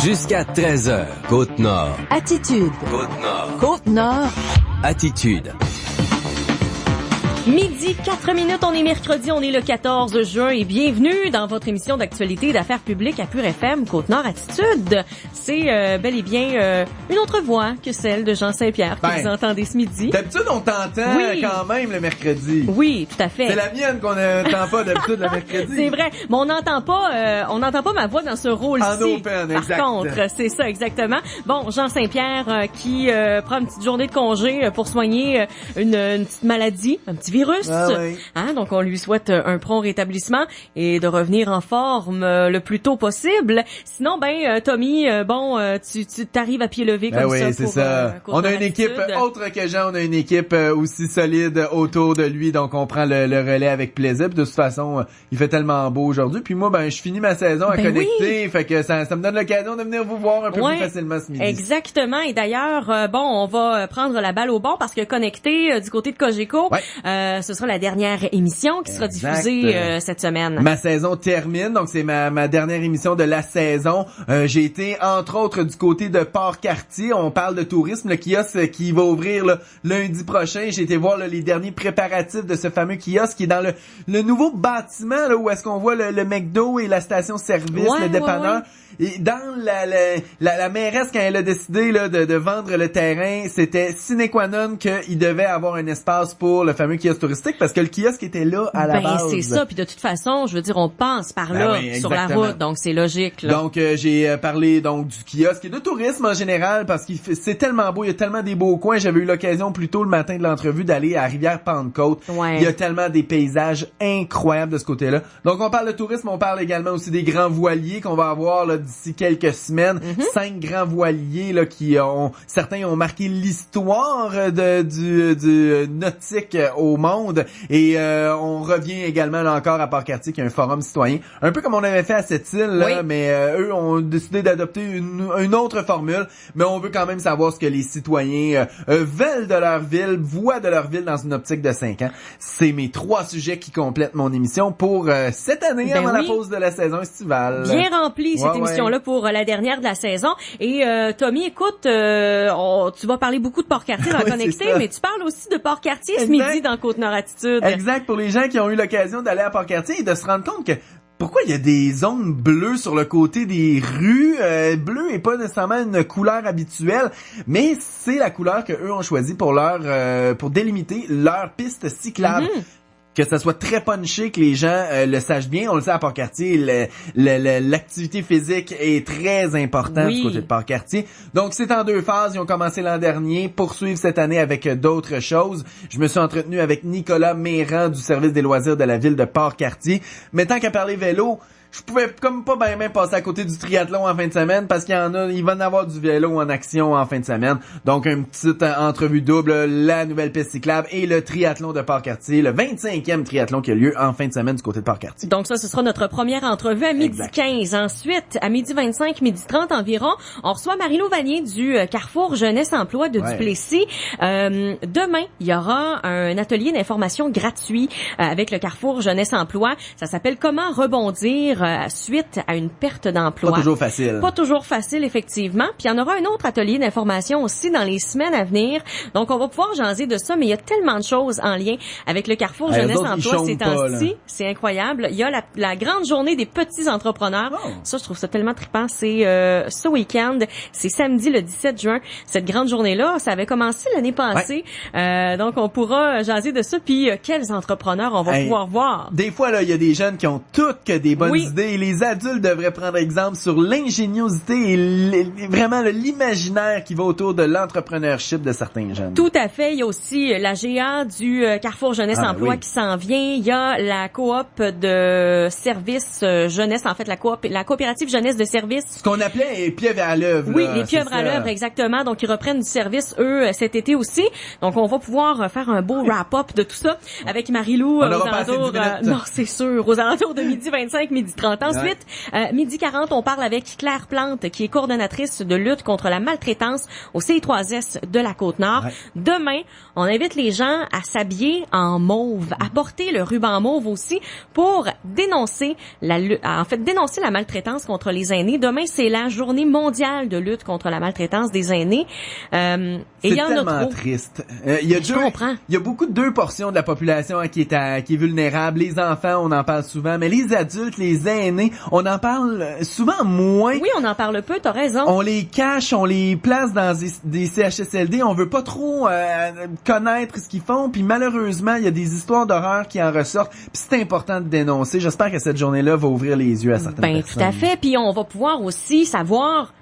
Jusqu'à 13h, Côte-Nord. Attitude. Côte-Nord. Côte-Nord. Attitude. Midi, 4 minutes, on est mercredi, on est le 14 juin et bienvenue dans votre émission d'actualité et d'affaires publiques à Pure FM, Côte-Nord Attitude. C'est bel et bien une autre voix que celle de Jean Saint-Pierre que vous entendez ce midi. D'habitude, on t'entend quand même le mercredi. Oui, tout à fait. C'est la mienne qu'on n'entend pas d'habitude le mercredi. C'est vrai, mais on n'entend pas ma voix dans ce rôle-ci. En open, exact. Par contre, c'est ça exactement. Bon, Jean Saint-Pierre qui prend une petite journée de congé pour soigner une petite maladie, un petit virus. Oui. Hein, donc on lui souhaite un prompt rétablissement et de revenir en forme le plus tôt possible. Sinon, Tommy, tu t'arrives à pied levé comme oui, ça. C'est pour, ça. On a une équipe autre que Jean, on a une équipe aussi solide autour de lui, donc on prend le relais avec plaisir. Puis de toute façon, il fait tellement beau aujourd'hui. Puis moi, je finis ma saison à connecter, fait que ça me donne l'occasion de venir vous voir un peu plus facilement ce midi. Exactement. Et d'ailleurs, on va prendre la balle au bon parce que connecté du côté de Cogeco. Ce sera la dernière émission qui sera diffusée cette semaine. Ma saison termine, donc c'est ma dernière émission de la saison. J'ai été, entre autres, du côté de Port-Cartier. On parle de tourisme, le kiosque qui va ouvrir lundi prochain. J'ai été voir les derniers préparatifs de ce fameux kiosque qui est dans le nouveau bâtiment là, où est-ce qu'on voit le McDo et la station-service, le dépanneur. Et dans la mairesse, quand elle a décidé là, de vendre le terrain, c'était sine qua non qu'il devait avoir un espace pour le fameux kiosque touristique parce que le kiosque était là à la base. C'est ça. Puis de toute façon, je veux dire, on passe par là sur la route, donc c'est logique. Là. Donc j'ai parlé donc du kiosque et de tourisme en général parce que c'est tellement beau, il y a tellement des beaux coins. J'avais eu l'occasion plus tôt le matin de l'entrevue d'aller à Rivière-Pentecôte. Il y a tellement des paysages incroyables de ce côté-là. Donc on parle de tourisme, on parle également aussi des grands voiliers qu'on va avoir là d'ici quelques semaines. 5 grands voiliers là certains ont marqué l'histoire du nautique au monde et on revient également là encore à Port-Cartier qui est un forum citoyen, un peu comme on avait fait à cette île là, mais eux ont décidé d'adopter une autre formule, mais on veut quand même savoir ce que les citoyens veulent de leur ville, voient de leur ville dans une optique de 5 ans. C'est mes 3 sujets qui complètent mon émission pour cette année avant la pause de la saison estivale. Bien rempli cette émission-là pour la dernière de la saison. Et Tommy, écoute, tu vas parler beaucoup de Port-Cartier dans Connecté, mais tu parles aussi de Port-Cartier ce midi dans Côte-Nord Attitude. Exact, pour les gens qui ont eu l'occasion d'aller à Port-Cartier et de se rendre compte que pourquoi il y a des zones bleues sur le côté des rues? Bleu est pas nécessairement une couleur habituelle, mais c'est la couleur que eux ont choisi pour pour délimiter leur piste cyclable. Que ça soit très punché, que les gens le sachent bien. On le sait à Port-Cartier, l'activité physique est très importante du côté de Port-Cartier. Donc, c'est en 2 phases. Ils ont commencé l'an dernier, poursuivent cette année avec d'autres choses. Je me suis entretenu avec Nicolas Méran du service des loisirs de la ville de Port-Cartier. Mais tant qu'à parler vélo, je pouvais comme pas même passer à côté du triathlon en fin de semaine parce il va en avoir du vélo en action en fin de semaine. Donc, une petite entrevue double, la nouvelle piste cyclable et le triathlon de Port-Cartier, le 25e triathlon qui a lieu en fin de semaine du côté de Port-Cartier. Donc ça, ce sera notre première entrevue à midi 15. Ensuite, à midi 25, midi 30 environ, on reçoit Marie-Lou Vanier du Carrefour Jeunesse Emploi de Duplessis. Demain, il y aura un atelier d'information gratuit avec le Carrefour Jeunesse Emploi. Ça s'appelle « Comment rebondir suite à une perte d'emploi ». Pas toujours facile. Pas toujours facile, effectivement. Puis il y en aura un autre atelier d'information aussi dans les semaines à venir. Donc on va pouvoir jaser de ça, mais il y a tellement de choses en lien avec le Carrefour Jeunesse Emploi ces temps-ci. C'est incroyable. Il y a la grande journée des petits entrepreneurs. Ça, je trouve ça tellement trippant. C'est ce week-end. C'est samedi le 17 juin. Cette grande journée-là, ça avait commencé l'année passée. Donc on pourra jaser de ça. Puis quels entrepreneurs on va pouvoir voir. Des fois, là, il y a des jeunes qui ont toutes que des bonnes idées. Et les adultes devraient prendre exemple sur l'ingéniosité et vraiment l'imaginaire qui va autour de l'entrepreneurship de certains jeunes. Tout à fait. Il y a aussi la GA du Carrefour Jeunesse Emploi qui s'en vient. Il y a la coop de services jeunesse, en fait la coopérative jeunesse de services. Ce qu'on appelait les pieuvres à l'œuvre. Oui, les pieuvres à l'œuvre, exactement. Donc ils reprennent du service eux cet été aussi. Donc on va pouvoir faire un beau wrap-up de tout ça avec Marie-Lou aux alentours. Non, c'est sûr, aux alentours de midi 25, midi 30 ans. Ensuite, 12h40, on parle avec Claire Plante, qui est coordonnatrice de lutte contre la maltraitance au CI3S de la Côte-Nord. Ouais. Demain, on invite les gens à s'habiller en mauve, à porter le ruban mauve aussi pour dénoncer dénoncer la maltraitance contre les aînés. Demain, c'est la journée mondiale de lutte contre la maltraitance des aînés. C'est tellement triste. Il y a beaucoup de 2% de la population qui est vulnérable. Les enfants, on en parle souvent, mais les adultes, les aînés, on en parle souvent moins. Oui, on en parle peu, t'as raison. On les cache, on les place dans des CHSLD, on veut pas trop connaître ce qu'ils font, puis malheureusement, il y a des histoires d'horreur qui en ressortent, puis c'est important de dénoncer. J'espère que cette journée-là va ouvrir les yeux à certaines personnes. Tout à fait, puis on va pouvoir aussi savoir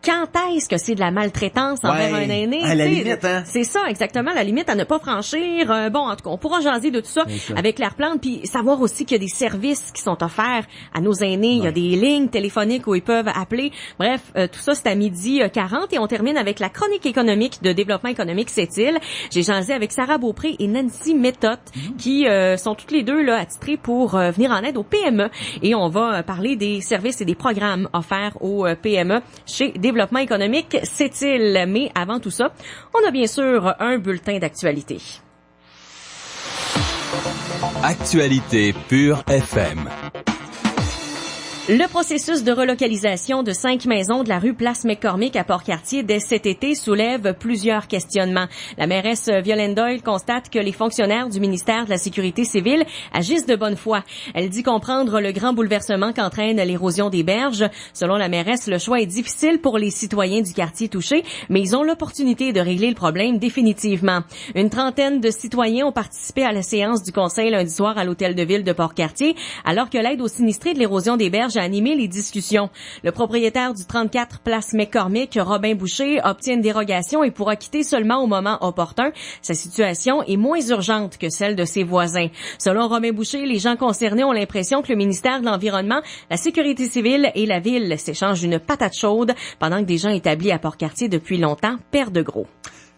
quand est-ce que c'est de la maltraitance envers un aîné? À la limite, hein? C'est ça, exactement, la limite à ne pas franchir. En tout cas, on pourra jaser de tout ça avec Claire Plante, puis savoir aussi qu'il y a des services qui sont offerts à nos aînés. Ouais. Il y a des lignes téléphoniques où ils peuvent appeler. Bref, tout ça, c'est à 12h40 et on termine avec la chronique économique de Développement économique Sept-Îles. J'ai jasé avec Sarah Beaupré et Nancy Méthode qui sont toutes les deux là attitrées pour venir en aide aux PME. Et on va parler des services et des programmes offerts aux PME chez Développement économique Sept-Îles. Mais avant tout ça, on a bien sûr un bulletin d'actualité. Actualité Pure FM. Le processus de relocalisation de 5 maisons de la rue Place McCormick à Port-Cartier dès cet été soulève plusieurs questionnements. La mairesse Violaine Doyle constate que les fonctionnaires du ministère de la Sécurité civile agissent de bonne foi. Elle dit comprendre le grand bouleversement qu'entraîne l'érosion des berges. Selon la mairesse, le choix est difficile pour les citoyens du quartier touché, mais ils ont l'opportunité de régler le problème définitivement. Une trentaine de citoyens ont participé à la séance du conseil lundi soir à l'hôtel de ville de Port-Cartier, alors que l'aide aux sinistrés de l'érosion des berges a animé les discussions. Le propriétaire du 34 Place McCormick, Robin Boucher, obtient une dérogation et pourra quitter seulement au moment opportun. Sa situation est moins urgente que celle de ses voisins. Selon Robin Boucher, les gens concernés ont l'impression que le ministère de l'Environnement, la Sécurité civile et la ville s'échangent une patate chaude pendant que des gens établis à Port-Cartier depuis longtemps perdent gros.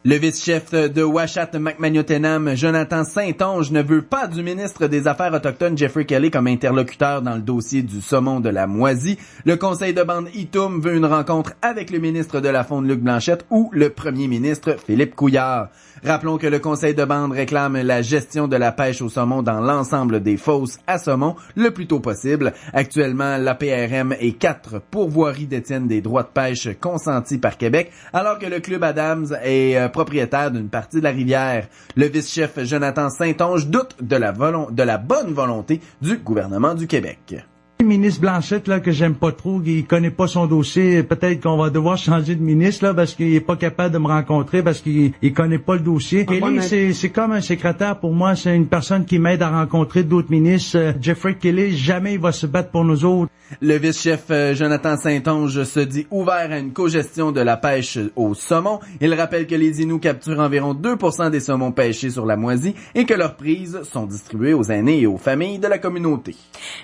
Le vice-chef de Ouachat McManiotenam, Jonathan Saint-Onge, ne veut pas du ministre des Affaires autochtones Jeffrey Kelly comme interlocuteur dans le dossier du saumon de la Moisie. Le conseil de bande Itum veut une rencontre avec le ministre de la Faune Luc Blanchette ou le premier ministre Philippe Couillard. Rappelons que le conseil de bande réclame la gestion de la pêche au saumon dans l'ensemble des fosses à saumon le plus tôt possible. Actuellement, l'APRM et 4 pourvoiries détiennent des droits de pêche consentis par Québec, alors que le Club Adams est propriétaire d'une partie de la rivière. Le vice-chef Jonathan Saint-Onge doute de la bonne volonté du gouvernement du Québec. Le ministre Blanchette, là, que j'aime pas trop, il connaît pas son dossier. Peut-être qu'on va devoir changer de ministre, là, parce qu'il est pas capable de me rencontrer, parce qu'il connaît pas le dossier. Kelly, c'est comme un secrétaire pour moi. C'est une personne qui m'aide à rencontrer d'autres ministres. Jeffrey Kelly, jamais il va se battre pour nous autres. Le vice-chef Jonathan Saint-Onge se dit ouvert à une cogestion de la pêche au saumon. Il rappelle que les Inuits capturent environ 2% des saumons pêchés sur la Moisie et que leurs prises sont distribuées aux aînés et aux familles de la communauté.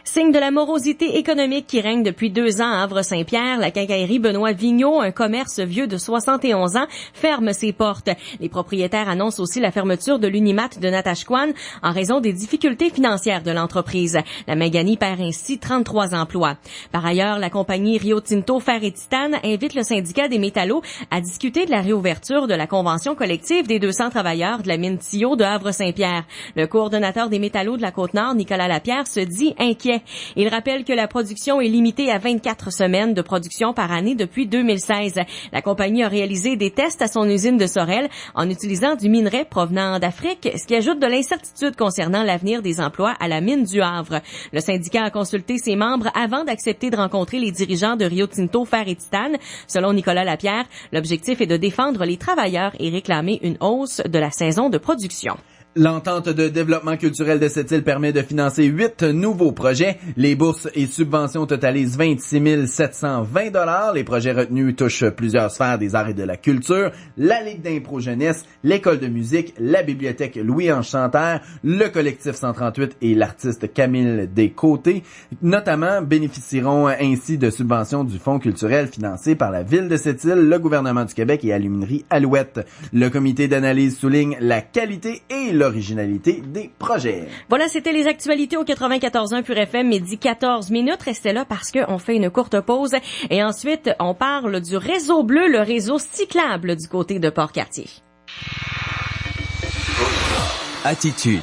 Signe de la morosité économique qui règne depuis 2 ans à Havre-Saint-Pierre, la quincaillerie Benoît Vigneault, un commerce vieux de 71 ans, ferme ses portes. Les propriétaires annoncent aussi la fermeture de l'Unimat de Natashquan en raison des difficultés financières de l'entreprise. La Maganie perd ainsi 33 emplois. Par ailleurs, la compagnie Rio Tinto Fer et Titane invite le syndicat des métallos à discuter de la réouverture de la convention collective des 200 travailleurs de la mine Tio de Havre-Saint-Pierre. Le coordonnateur des métallos de la Côte-Nord, Nicolas Lapierre, se dit inquiet. Il rappelle que la production est limitée à 24 semaines de production par année depuis 2016. La compagnie a réalisé des tests à son usine de Sorel en utilisant du minerai provenant d'Afrique, ce qui ajoute de l'incertitude concernant l'avenir des emplois à la mine du Havre. Le syndicat a consulté ses membres avant d'accepter de rencontrer les dirigeants de Rio Tinto Fer et Titane. Selon Nicolas Lapierre, l'objectif est de défendre les travailleurs et réclamer une hausse de la saison de production. L'entente de développement culturel de cette île permet de financer 8 nouveaux projets. Les bourses et subventions totalisent 26 720 $. Les projets retenus touchent plusieurs sphères des arts et de la culture, la Ligue d'impro jeunesse, l'école de musique, la bibliothèque Louis-Ange Santerre, le collectif 138 et l'artiste Camille Descôtés, notamment bénéficieront ainsi de subventions du Fonds culturel financé par la ville de cette île, le gouvernement du Québec et Aluminerie Alouette. Le comité d'analyse souligne la qualité et l'originalité des projets. Voilà, c'était les actualités au 94.1 Pure FM, midi 14 minutes. Restez là parce qu'on fait une courte pause. Et ensuite, on parle du réseau bleu, le réseau cyclable du côté de Port-Cartier. Attitude.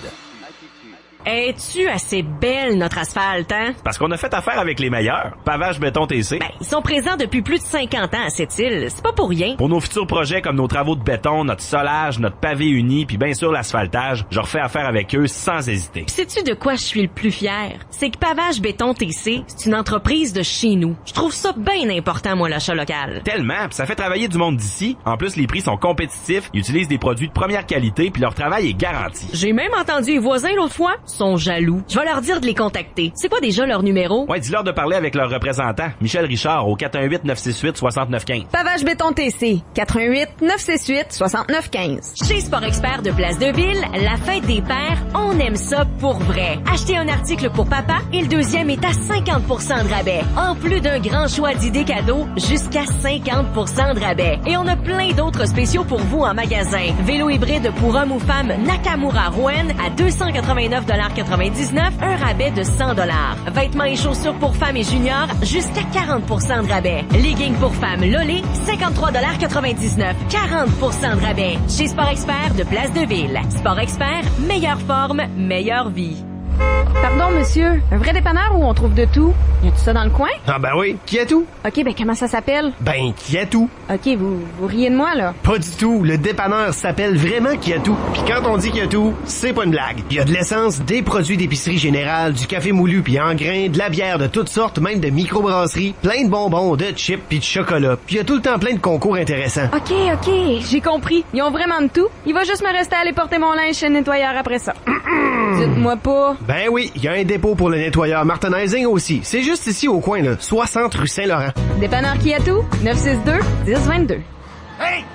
Es-tu assez belle, notre asphalte, hein? Parce qu'on a fait affaire avec les meilleurs. Pavage Béton TC. Ben, ils sont présents depuis plus de 50 ans à cette île. C'est pas pour rien. Pour nos futurs projets comme nos travaux de béton, notre solage, notre pavé uni, puis bien sûr l'asphaltage, je refais affaire avec eux sans hésiter. Pis sais-tu de quoi je suis le plus fier? C'est que Pavage Béton TC, c'est une entreprise de chez nous. Je trouve ça bien important, moi, l'achat local. Tellement, pis ça fait travailler du monde d'ici. En plus, les prix sont compétitifs, ils utilisent des produits de première qualité, puis leur travail est garanti. J'ai même entendu les voisins l'autre fois sont jaloux. Je vais leur dire de les contacter. C'est quoi déjà leur numéro? Ouais, dis-leur de parler avec leur représentant, Michel Richard, au 418-968-6915. Pavage Béton TC, 418-968-6915. Chez Sport Expert de Place de Ville, la fête des pères, on aime ça pour vrai. Achetez un article pour papa et le deuxième est à 50% de rabais. En plus d'un grand choix d'idées cadeaux, jusqu'à 50% de rabais. Et on a plein d'autres spéciaux pour vous en magasin. Vélo hybride pour homme ou femme Nakamura Rouen à 289,99 $, un rabais de 100 $. Vêtements et chaussures pour femmes et juniors, jusqu'à 40% de rabais. Leggings pour femmes Lolé, 53,99 $, 40% de rabais. Chez Sport Expert de Place de Ville. Sport Expert, meilleure forme, meilleure vie. Pardon, monsieur, un vrai dépanneur où on trouve de tout? Y a tout ça dans le coin? Ah ben oui, qui a tout? OK, ben comment ça s'appelle? Ben, qui a tout? OK, vous riez de moi, là? Pas du tout, le dépanneur s'appelle vraiment qui a tout. Puis quand on dit qu'il y a tout, c'est pas une blague. Il y a de l'essence, des produits d'épicerie générale, du café moulu puis en grains, de la bière de toutes sortes, même de microbrasseries, plein de bonbons, de chips puis de chocolat. Puis il y a tout le temps plein de concours intéressants. OK, j'ai compris. Ils ont vraiment de tout. Il va juste me rester à aller porter mon linge chez le nettoyeur après ça. Dites-moi pas. Ben oui, il y a un dépôt pour le nettoyeur Martinizing aussi. C'est juste ici au coin, là, 60 rue Saint-Laurent. Dépanneur qui a tout, 962-1022. Hey!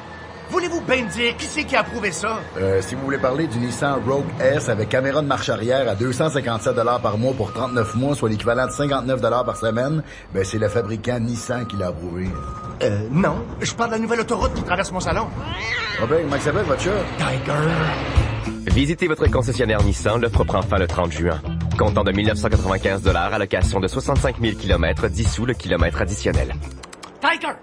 Voulez-vous bien me dire qui c'est qui a approuvé ça? Si vous voulez parler du Nissan Rogue S avec caméra de marche arrière à 257 $ par mois pour 39 mois, soit l'équivalent de 59 $ par semaine, ben c'est le fabricant Nissan qui l'a approuvé. Non. Je parle de la nouvelle autoroute qui traverse mon salon. Ah ben, comment ça s'appelle votre chat? Tiger. Visitez votre concessionnaire Nissan, l'offre prend fin le 30 juin. Comptant de 1 995 $ à location de 65 000 km dissous le kilomètre additionnel. Tiger!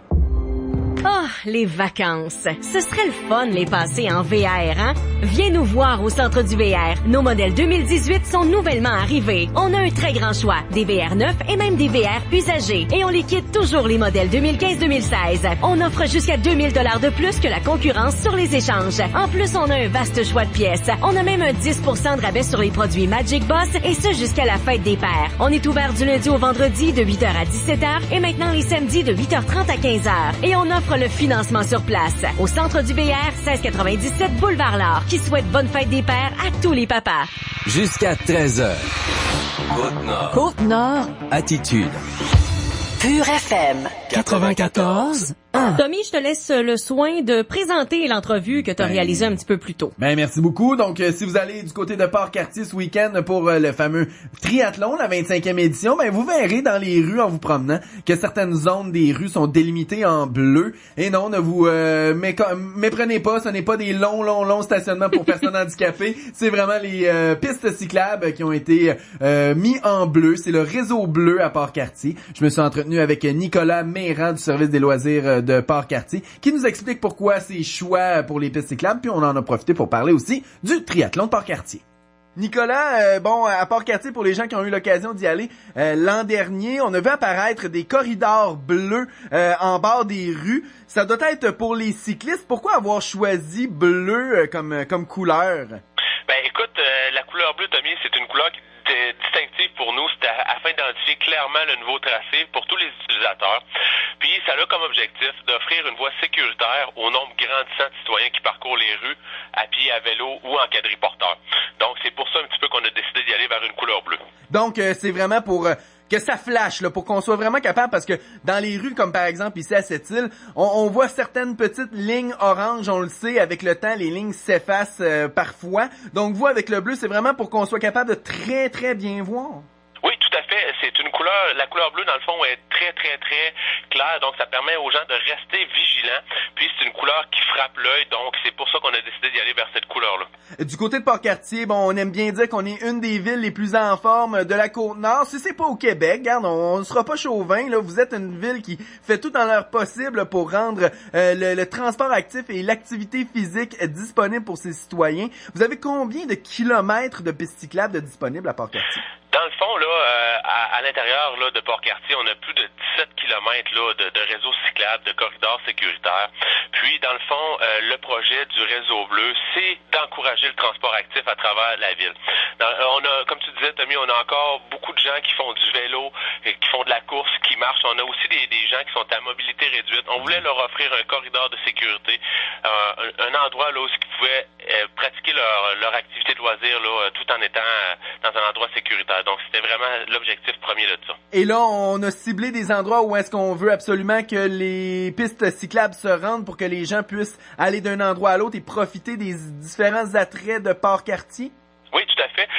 Ah, les vacances. Ce serait le fun, les passer en VR, hein? Viens nous voir au centre du VR. Nos modèles 2018 sont nouvellement arrivés. On a un très grand choix. Des VR neufs et même des VR usagés. Et on liquide toujours les modèles 2015-2016. On offre jusqu'à 2000 $ de plus que la concurrence sur les échanges. En plus, on a un vaste choix de pièces. On a même un 10% de rabais sur les produits Magic Boss et ce jusqu'à la fête des pères. On est ouvert du lundi au vendredi de 8h à 17h et maintenant les samedis de 8h30 à 15h. Et on offre le financement sur place. Au centre du BR, 1697 Boulevard L'Or, qui souhaite bonne fête des pères à tous les papas. Jusqu'à 13h. Côte-Nord. Côte-Nord. Attitude. Pure FM. 94. Tommy, je te laisse le soin de présenter l'entrevue que tu as réalisée un petit peu plus tôt. Ben merci beaucoup. Donc, si vous allez du côté de Port-Cartier ce week-end pour le fameux triathlon, la 25e édition, ben vous verrez dans les rues en vous promenant que certaines zones des rues sont délimitées en bleu. Et non, ne vous méprenez pas, ce n'est pas des longs stationnements pour personnes handicapées. C'est vraiment les pistes cyclables qui ont été mis en bleu. C'est le réseau bleu à Port-Cartier. Je me suis entretenu avec Nicolas Méran du service des loisirs de Port-Cartier, qui nous explique pourquoi ces choix pour les pistes cyclables, puis on en a profité pour parler aussi du triathlon de Port-Cartier. Nicolas, à Port-Cartier, pour les gens qui ont eu l'occasion d'y aller, l'an dernier, on a vu apparaître des corridors bleus en bord des rues. Ça doit être pour les cyclistes. Pourquoi avoir choisi bleu comme couleur? Ben écoute, la couleur bleue, Tommy, c'est une couleur qui est distinctive pour nous. C'était afin d'identifier clairement le nouveau tracé pour tous les utilisateurs. Puis ça a comme objectif d'offrir une voie sécuritaire au nombre grandissant de citoyens qui parcourent les rues à pied, à vélo ou en quadriporteur. Donc c'est pour ça un petit peu qu'on a décidé d'y aller vers une couleur bleue. Donc c'est vraiment pour que ça flash, là, pour qu'on soit vraiment capable, parce que dans les rues, comme par exemple ici à cette île, on voit certaines petites lignes oranges, on le sait, avec le temps, les lignes s'effacent parfois. Donc vous, avec le bleu, c'est vraiment pour qu'on soit capable de très, très bien voir. Oui, tout à fait. C'est une couleur la couleur bleue, dans le fond, est très, très, très claire. Donc, ça permet aux gens de rester vigilants. Puis, c'est une couleur qui frappe l'œil. Donc, c'est pour ça qu'on a décidé d'y aller vers cette couleur-là. Du côté de Port-Cartier, bon, on aime bien dire qu'on est une des villes les plus en forme de la Côte-Nord. Si c'est pas au Québec, regarde, on ne sera pas chauvin, là. Vous êtes une ville qui fait tout en leur possible pour rendre le transport actif et l'activité physique disponible pour ses citoyens. Vous avez combien de kilomètres de pistes cyclables disponibles à Port-Cartier? Dans le fond, là, à l'intérieur là, de Port-Cartier, on a plus de 17 kilomètres là, de réseau cyclable, de corridors sécuritaires. Puis, dans le fond, le projet du réseau bleu, c'est d'encourager le transport actif à travers la ville. On a, comme tu disais, Tommy, on a encore beaucoup de gens qui font du vélo, qui font de la course, qui marchent. On a aussi des gens qui sont à mobilité réduite. On voulait leur offrir un corridor de sécurité, un endroit là où ils pouvaient pratiquer leur activité de loisir là, tout en étant dans un endroit sécuritaire. Donc, c'était vraiment l'objectif premier de ça. Et là, on a ciblé des endroits où est-ce qu'on veut absolument que les pistes cyclables se rendent pour que les gens puissent aller d'un endroit à l'autre et profiter des différents attraits de Port-Cartier? Oui, tout à fait.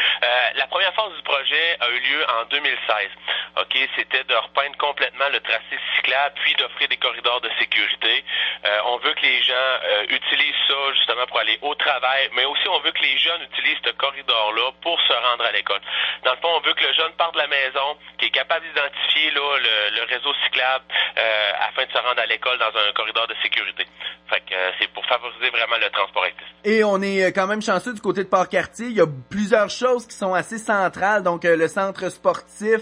La première phase du projet a eu lieu en 2016. OK, c'était de repeindre complètement le tracé cyclable, puis d'offrir des corridors de sécurité. On veut que les gens utilisent ça justement pour aller au travail, mais aussi on veut que les jeunes utilisent ce corridor-là pour se rendre à l'école. Dans le fond, on veut que le jeune parte de la maison, qui est capable d'identifier là le réseau cyclable afin de se rendre à l'école dans un corridor de sécurité. Fait que c'est pour favoriser vraiment le transport actif. Et on est quand même chanceux du côté de Port-Cartier. Il y a plusieurs choses qui sont assez centrales. Donc, le centre sportif,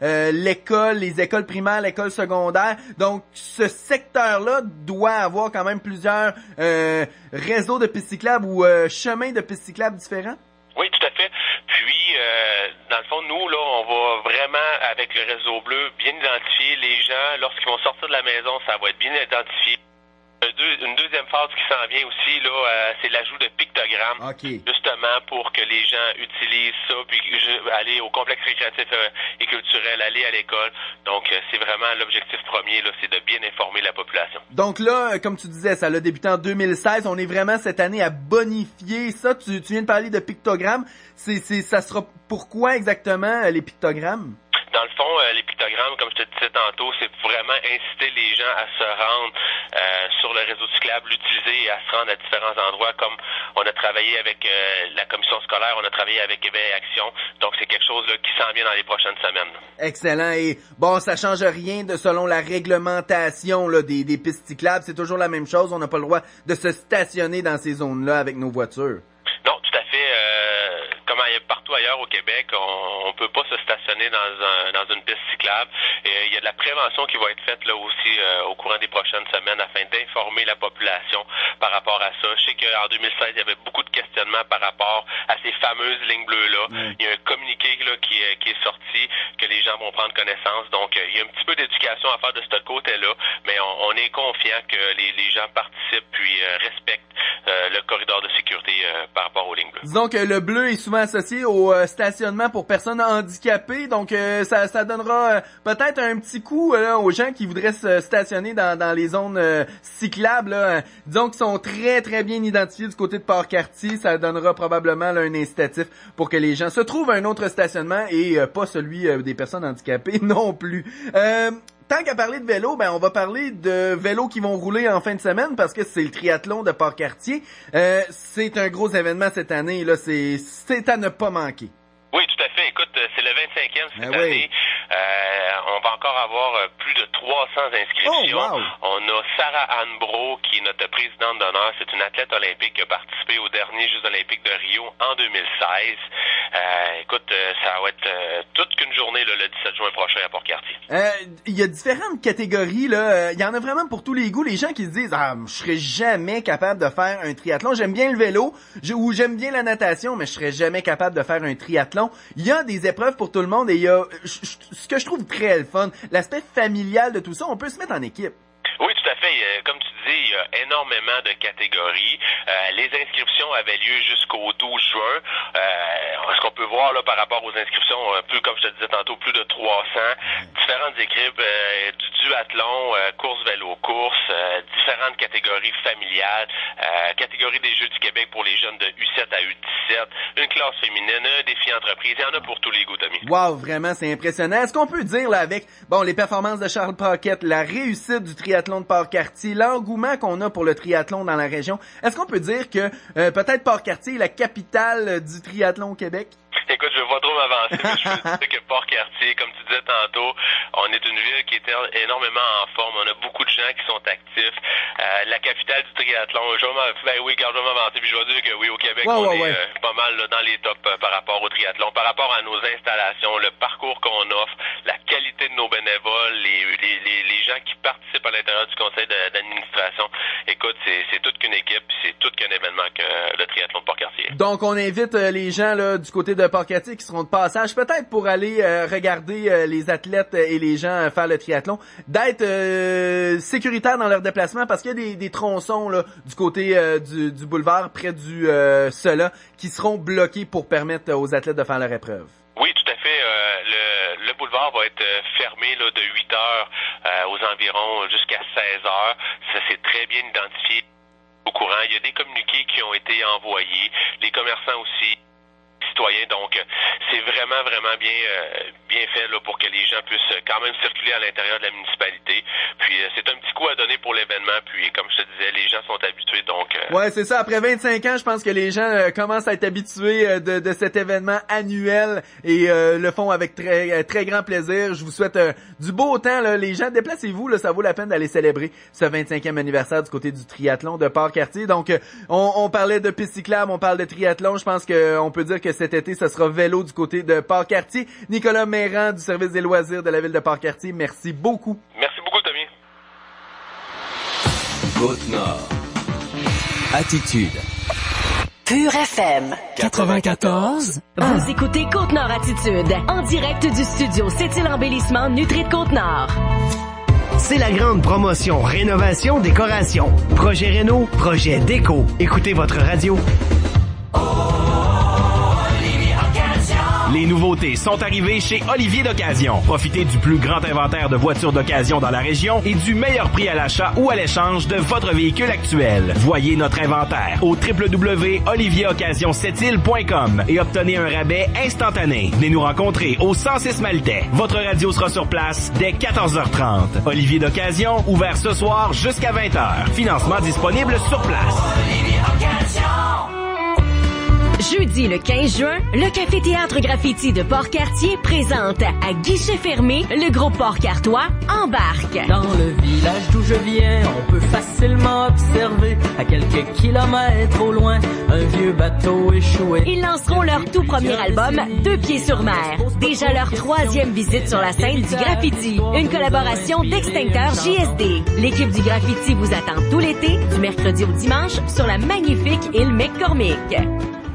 l'école, les écoles primaires, l'école secondaire. Donc, ce secteur-là doit avoir quand même plusieurs réseaux de pistes cyclables ou chemins de pistes cyclables différents? Oui, tout à fait. Puis, dans le fond, nous, là, on va vraiment, avec le réseau bleu, bien identifier les gens. Lorsqu'ils vont sortir de la maison, ça va être bien identifié. Une deuxième phase qui s'en vient aussi, là, c'est l'ajout de pictogrammes, justement pour que les gens utilisent ça, puis aller au complexe récréatif et culturel, aller à l'école. Donc, c'est vraiment l'objectif premier, là, c'est de bien informer la population. Donc là, comme tu disais, ça a débuté en 2016. On est vraiment cette année à bonifier ça. Tu viens de parler de pictogrammes. Ça sera pourquoi exactement les pictogrammes? Dans le fond, les pictogrammes, comme je te disais tantôt, c'est vraiment inciter les gens à se rendre sur le réseau cyclable, l'utiliser et à se rendre à différents endroits, comme on a travaillé avec la commission scolaire, on a travaillé avec Éveil Action. Donc, c'est quelque chose là, qui s'en vient dans les prochaines semaines. Excellent. Et bon, ça change rien selon la réglementation là, des pistes cyclables. C'est toujours la même chose. On n'a pas le droit de se stationner dans ces zones-là avec nos voitures. Non, tout à fait. Comme partout ailleurs au Québec, on peut pas se stationner dans une piste cyclable. Et il y a de la prévention qui va être faite là aussi au courant des prochaines semaines afin d'informer la population par rapport à ça. Je sais qu'en 2016, il y avait beaucoup de questionnements par rapport à ces fameuses lignes bleues-là. Il y a un communiqué là, qui est sorti, que les gens vont prendre connaissance. Donc, il y a un petit peu d'éducation à faire de ce côté-là, mais on est confiant que les gens participent puis respectent le corridor de sécurité par rapport aux lignes bleues. Disons que le bleu est souvent associé au stationnement pour personnes handicapées, donc ça donnera peut-être un petit coup aux gens qui voudraient se stationner dans les zones cyclables. Là. Disons qu'ils sont très très bien identifiés du côté de Port-Cartier, ça donnera probablement là, un incitatif pour que les gens se trouvent un autre stationnement et pas celui des personnes handicapées non plus. Tant qu'à parler de vélo, ben on va parler de vélos qui vont rouler en fin de semaine parce que c'est le triathlon de Port-Cartier. C'est un gros événement cette année, là, c'est à ne pas manquer. Oui, tout à fait. Écoute, c'est le 25e cette année. On va encore avoir plus de 300 inscriptions. Oh, wow. On a Sarah Anne Bro, qui est notre présidente d'honneur. C'est une athlète olympique qui a participé aux derniers Jeux olympiques de Rio en 2016. Écoute, ça va être toute qu'une journée là, le 17 juin prochain à Port-Cartier. Il y a différentes catégories. Là. Il y en a vraiment pour tous les goûts. Les gens qui se disent « Ah, je serais jamais capable de faire un triathlon. J'aime bien le vélo ou j'aime bien la natation, mais je serais jamais capable de faire un triathlon. » Il y a des épreuves pour tout le monde et il y a ce que je trouve très le fun, l'aspect familial de tout ça. On peut se mettre en équipe. Oui, tout à fait. Comme tu dis, il y a énormément de catégories. Les inscriptions avaient lieu jusqu'au 12 juin. Ce qu'on peut voir là par rapport aux inscriptions, plus comme je te disais tantôt, plus de 300, différentes équipes, du duathlon, course vélo-course, différentes catégories familiales, catégorie des Jeux du Québec pour les jeunes de U7 à U17, une classe féminine, un défi entreprise, il y en a pour tous les goûts, Tommy. Wow, vraiment, c'est impressionnant. Est-ce qu'on peut dire, là, avec, les performances de Charles Paquette, la réussite du triathlon de Port-Cartier, l'engouement qu'on a pour le triathlon dans la région, est-ce qu'on peut dire que, peut-être Port-Cartier est la capitale du triathlon au Québec? Écoute, je veux pas trop m'avancer, mais je veux dire que Port-Cartier, comme tu disais tantôt, on est une ville qui est énormément en forme. On a beaucoup de gens qui sont actifs. La capitale du triathlon, je vais m'avancer, puis je vais dire que oui, au Québec, on est pas mal là, dans les tops par rapport au triathlon, par rapport à nos installations, le parcours qu'on offre, la qualité de nos bénévoles, les gens qui participent à l'intérieur du conseil d'administration. Écoute, c'est toute qu'une équipe, c'est tout qu'un événement que le triathlon de Port-Cartier. Donc, on invite les gens là du côté de Port-Cartier qui seront de passage, peut-être pour aller regarder les athlètes et les gens faire le triathlon, d'être sécuritaires dans leur déplacement parce qu'il y a des tronçons là du côté du boulevard près du Sola qui seront bloqués pour permettre aux athlètes de faire leur épreuve. Oui, tout à fait. Le boulevard va être fermé là, de 8 heures aux environs jusqu'à 16 heures. Ça, c'est très bien identifié au courant. Il y a des communiqués qui ont été envoyés. Les commerçants aussi, citoyens. Donc, c'est vraiment bien fait là, pour que les gens puissent quand même circuler à l'intérieur de la municipalité. Puis, c'est un petit coup à donner pour l'événement. Puis, comme je te disais, les gens sont habitués. Donc, ouais, c'est ça. Après 25 ans, je pense que les gens commencent à être habitués de cet événement annuel et le font avec très grand plaisir. Je vous souhaite du beau temps. Là. Les gens, déplacez-vous. Là, ça vaut la peine d'aller célébrer ce 25e anniversaire du côté du triathlon de Port-Cartier. Donc, on parlait de piste cyclable, on parle de triathlon. Je pense qu'on peut dire que cet été, ce sera vélo du côté de Port-Cartier. Nicolas Mérand du service des loisirs de la ville de Port-Cartier, merci beaucoup. Merci beaucoup, Tommy. Côte-Nord. Attitude. Pure FM 94. Vous écoutez Côte-Nord Attitude, en direct du studio C'est-il Embellissement Nutri de Côte-Nord. C'est la grande promotion rénovation décoration. Projet réno, projet déco. Écoutez votre radio. Les nouveautés sont arrivées chez Olivier d'Occasion. Profitez du plus grand inventaire de voitures d'occasion dans la région et du meilleur prix à l'achat ou à l'échange de votre véhicule actuel. Voyez notre inventaire au www.olivieroccasionssept-îles.com et obtenez un rabais instantané. Venez nous rencontrer au 106 Maltais. Votre radio sera sur place dès 14h30. Olivier d'Occasion, ouvert ce soir jusqu'à 20h. Financement disponible sur place. Olivier d'Occasion. Jeudi le 15 juin, le Café-Théâtre Graffiti de Port-Cartier présente à guichet fermé le groupe Port-Cartois Embarque. Dans le village d'où je viens, on peut facilement observer à quelques kilomètres au loin un vieux bateau échoué. Ils lanceront leur tout premier album, Deux pieds sur mer. Déjà leur 3e visite sur la scène du graffiti. Une collaboration d'Extincteur JSD. L'équipe du graffiti vous attend tout l'été, du mercredi au dimanche, sur la magnifique île McCormick.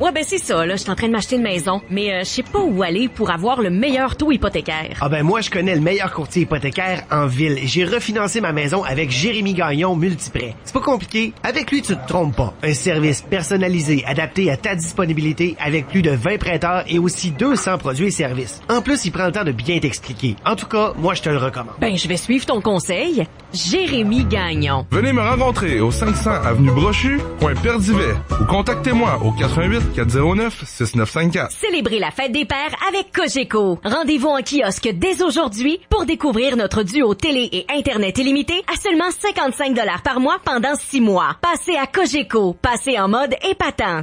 Ouais, ben c'est ça, là, je suis en train de m'acheter une maison, mais je sais pas où aller pour avoir le meilleur taux hypothécaire. Ah ben moi, je connais le meilleur courtier hypothécaire en ville. J'ai refinancé ma maison avec Jérémy Gagnon Multiprêt. C'est pas compliqué. Avec lui, tu te trompes pas. Un service personnalisé, adapté à ta disponibilité, avec plus de 20 prêteurs et aussi 200 produits et services. En plus, il prend le temps de bien t'expliquer. En tout cas, moi, je te le recommande. Ben, je vais suivre ton conseil. Jérémy Gagnon. Venez me rencontrer au 500 avenue Brochu, coin Perdivet, ou contactez-moi au 88 409 6954. Célébrez la fête des pères avec Cogeco. Rendez-vous en kiosque dès aujourd'hui pour découvrir notre duo télé et Internet illimité à seulement 55 $ par mois pendant 6 mois. Passez à Cogeco. Passez en mode épatant.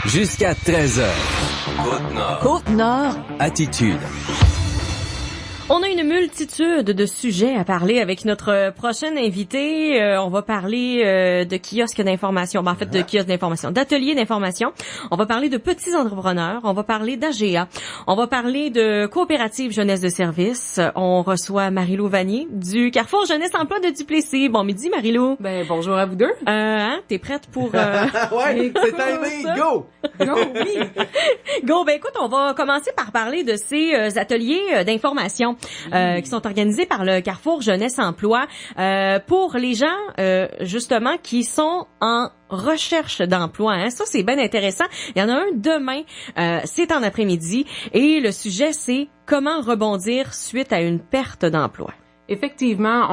Jusqu'à 13h. Côte-Nord. Côte-Nord. Attitude. On a une multitude de sujets à parler avec notre prochaine invité. On va parler de kiosques d'information, en fait de kiosques d'information, d'ateliers d'information. On va parler de petits entrepreneurs. On va parler d'AGA. On va parler de coopérative jeunesse de service. On reçoit Marie-Lou Vanier du Carrefour Jeunesse Emploi de Duplessis. Bon midi, Marie-Lou. Ben bonjour à vous deux. T'es prête pour ouais, c'est timé, go! Go, oui. Go, ben écoute, on va commencer par parler de ces ateliers d'information. qui sont organisées par le Carrefour Jeunesse Emploi pour les gens justement qui sont en recherche d'emploi. Hein. Ça, c'est bien intéressant. Il y en a un demain, c'est en après-midi, et le sujet, c'est comment rebondir suite à une perte d'emploi. Effectivement,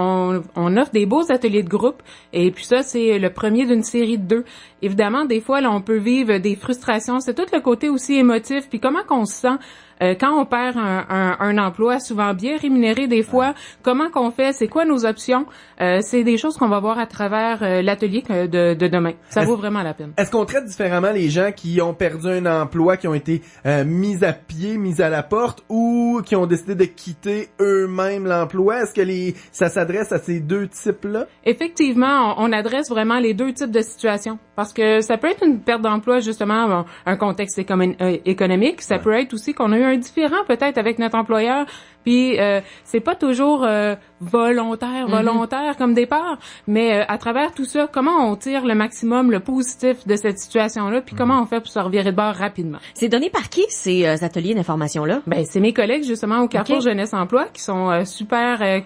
on offre des beaux ateliers de groupe, et puis ça, c'est le premier d'une série de 2. Évidemment, des fois, là, on peut vivre des frustrations. C'est tout le côté aussi émotif, puis comment qu'on se sent quand on perd un emploi souvent bien rémunéré des fois, comment qu'on fait, c'est quoi nos options, c'est des choses qu'on va voir à travers l'atelier de demain. Ça vaut vraiment la peine. Est-ce qu'on traite différemment les gens qui ont perdu un emploi, qui ont été mis à pied, mis à la porte, ou qui ont décidé de quitter eux-mêmes l'emploi? Est-ce que ça s'adresse à ces deux types-là? Effectivement, on adresse vraiment les deux types de situations. Parce que ça peut être une perte d'emploi, justement, un contexte économique. Ça peut être aussi qu'on a eu un différend peut-être avec notre employeur. Puis c'est pas toujours volontaire comme départ, mais à travers tout ça, comment on tire le maximum, le positif de cette situation-là, puis comment on fait pour se revirer de bord rapidement. C'est donné par qui, ces ateliers d'information-là? Ben, c'est mes collègues, justement, au Carrefour Jeunesse Emploi, qui sont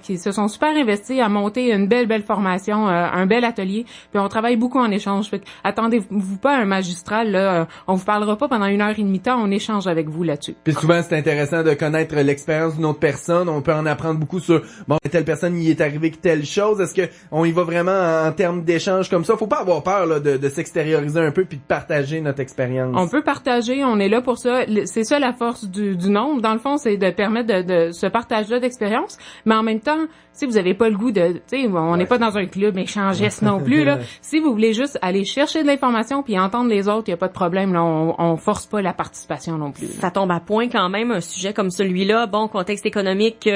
qui se sont super investis à monter une belle formation, un bel atelier, puis on travaille beaucoup en échange. Fait que, attendez-vous pas à un magistral, là, on vous parlera pas pendant 1h30 de temps, on échange avec vous là-dessus. Puis souvent, c'est intéressant de connaître l'expérience d'une autre personne, on peut en apprendre beaucoup sur, bon, telle personne, il est arrivé que telle chose, est-ce que on y va vraiment en termes d'échange comme ça? Faut pas avoir peur, là, de s'extérioriser un peu puis de partager notre expérience. On peut partager, on est là pour ça. C'est ça la force du nombre. Dans le fond, c'est de permettre de ce partage-là d'expérience, mais en même temps, si vous avez pas le goût de, tu sais, on n'est pas dans un club échangiste non plus, là. Si vous voulez juste aller chercher de l'information puis entendre les autres, il y a pas de problème, là. On force pas la participation non plus. Ça tombe à point quand même, un sujet comme celui-là. Bon, contexte économique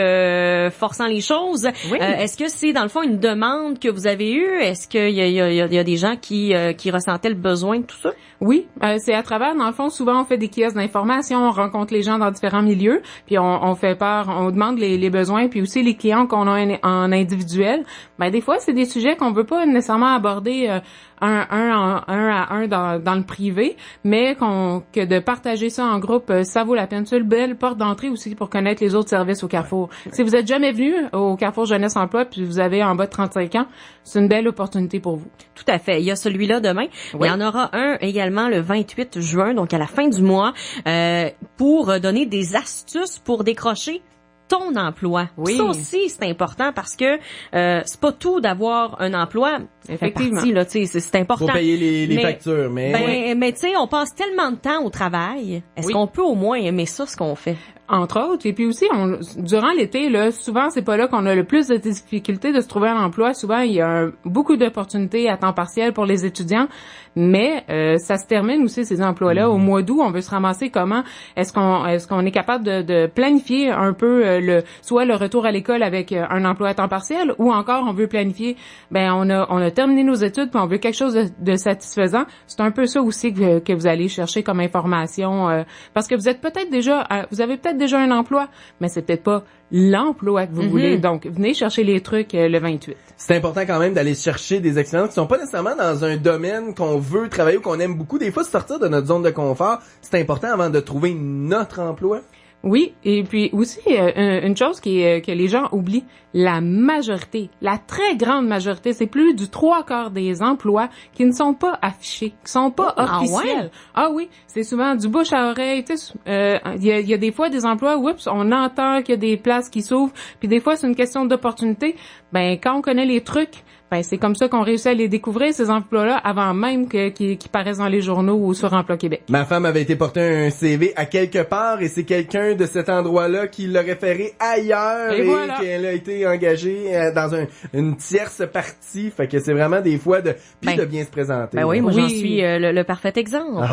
forçant les choses. Oui. Est-ce que c'est, dans le fond, une demande que vous avez eue? Est-ce qu'il y a des gens qui ressentaient le besoin de tout ça? Oui, c'est à travers, dans le fond, souvent on fait des kiosques d'information, on rencontre les gens dans différents milieux, puis on fait part, on demande les besoins, puis aussi les clients qu'on a en individuel. Ben des fois, c'est des sujets qu'on veut pas nécessairement aborder un à un dans le privé, mais que de partager ça en groupe, ça vaut la peine. C'est une belle porte d'entrée aussi pour connaître les autres services au Carrefour. Si vous êtes jamais venu au Carrefour Jeunesse Emploi puis vous avez en bas de 35 ans, c'est une belle opportunité pour vous. Tout à fait. Il y a celui-là demain. Oui. Il y en aura un également le 28 juin, donc à la fin du mois, pour donner des astuces pour décrocher ton emploi. Oui. Ça aussi, c'est important parce que c'est pas tout d'avoir un emploi. Effectivement. Partie, là, c'est important. Faut payer les factures, mais... Mais tu sais, on passe tellement de temps au travail. Est-ce qu'on peut au moins aimer ça, ce qu'on fait? Entre autres. Et puis aussi, durant l'été, là, souvent, c'est pas là qu'on a le plus de difficultés de se trouver un emploi. Souvent, il y a beaucoup d'opportunités à temps partiel pour les étudiants. Mais ça se termine aussi, ces emplois-là. Au mois d'août, on veut se ramasser comment? Est-ce qu'on est capable de planifier un peu soit le retour à l'école avec un emploi à temps partiel, ou encore on veut planifier, on a terminé nos études puis on veut quelque chose de satisfaisant. C'est un peu ça aussi que vous allez chercher comme information, parce que vous avez peut-être déjà un emploi, mais c'est peut-être pas l'emploi que vous voulez. Donc, venez chercher les trucs le 28. C'est important quand même d'aller chercher des expériences qui sont pas nécessairement dans un domaine qu'on veut travailler ou qu'on aime beaucoup. Des fois, sortir de notre zone de confort, c'est important avant de trouver notre emploi. Oui, et puis aussi une chose que les gens oublient, la très grande majorité, c'est plus du 3/4 des emplois qui ne sont pas affichés, qui sont pas officiels. Ah oui, c'est souvent du bouche à oreille. Tu sais, il y a des fois des emplois, on entend qu'il y a des places qui s'ouvrent, puis des fois c'est une question d'opportunité. Quand on connaît les trucs, c'est comme ça qu'on réussit à les découvrir, ces emplois-là, avant même qu'ils paraissent dans les journaux ou sur Emploi Québec. Ma femme avait été porter un CV à quelque part et c'est quelqu'un de cet endroit-là qui l'a référé ailleurs et voilà. Qu'elle a été engagée dans une tierce partie. Fait que c'est vraiment des fois de bien se présenter. Oui, moi j'en suis le parfait exemple.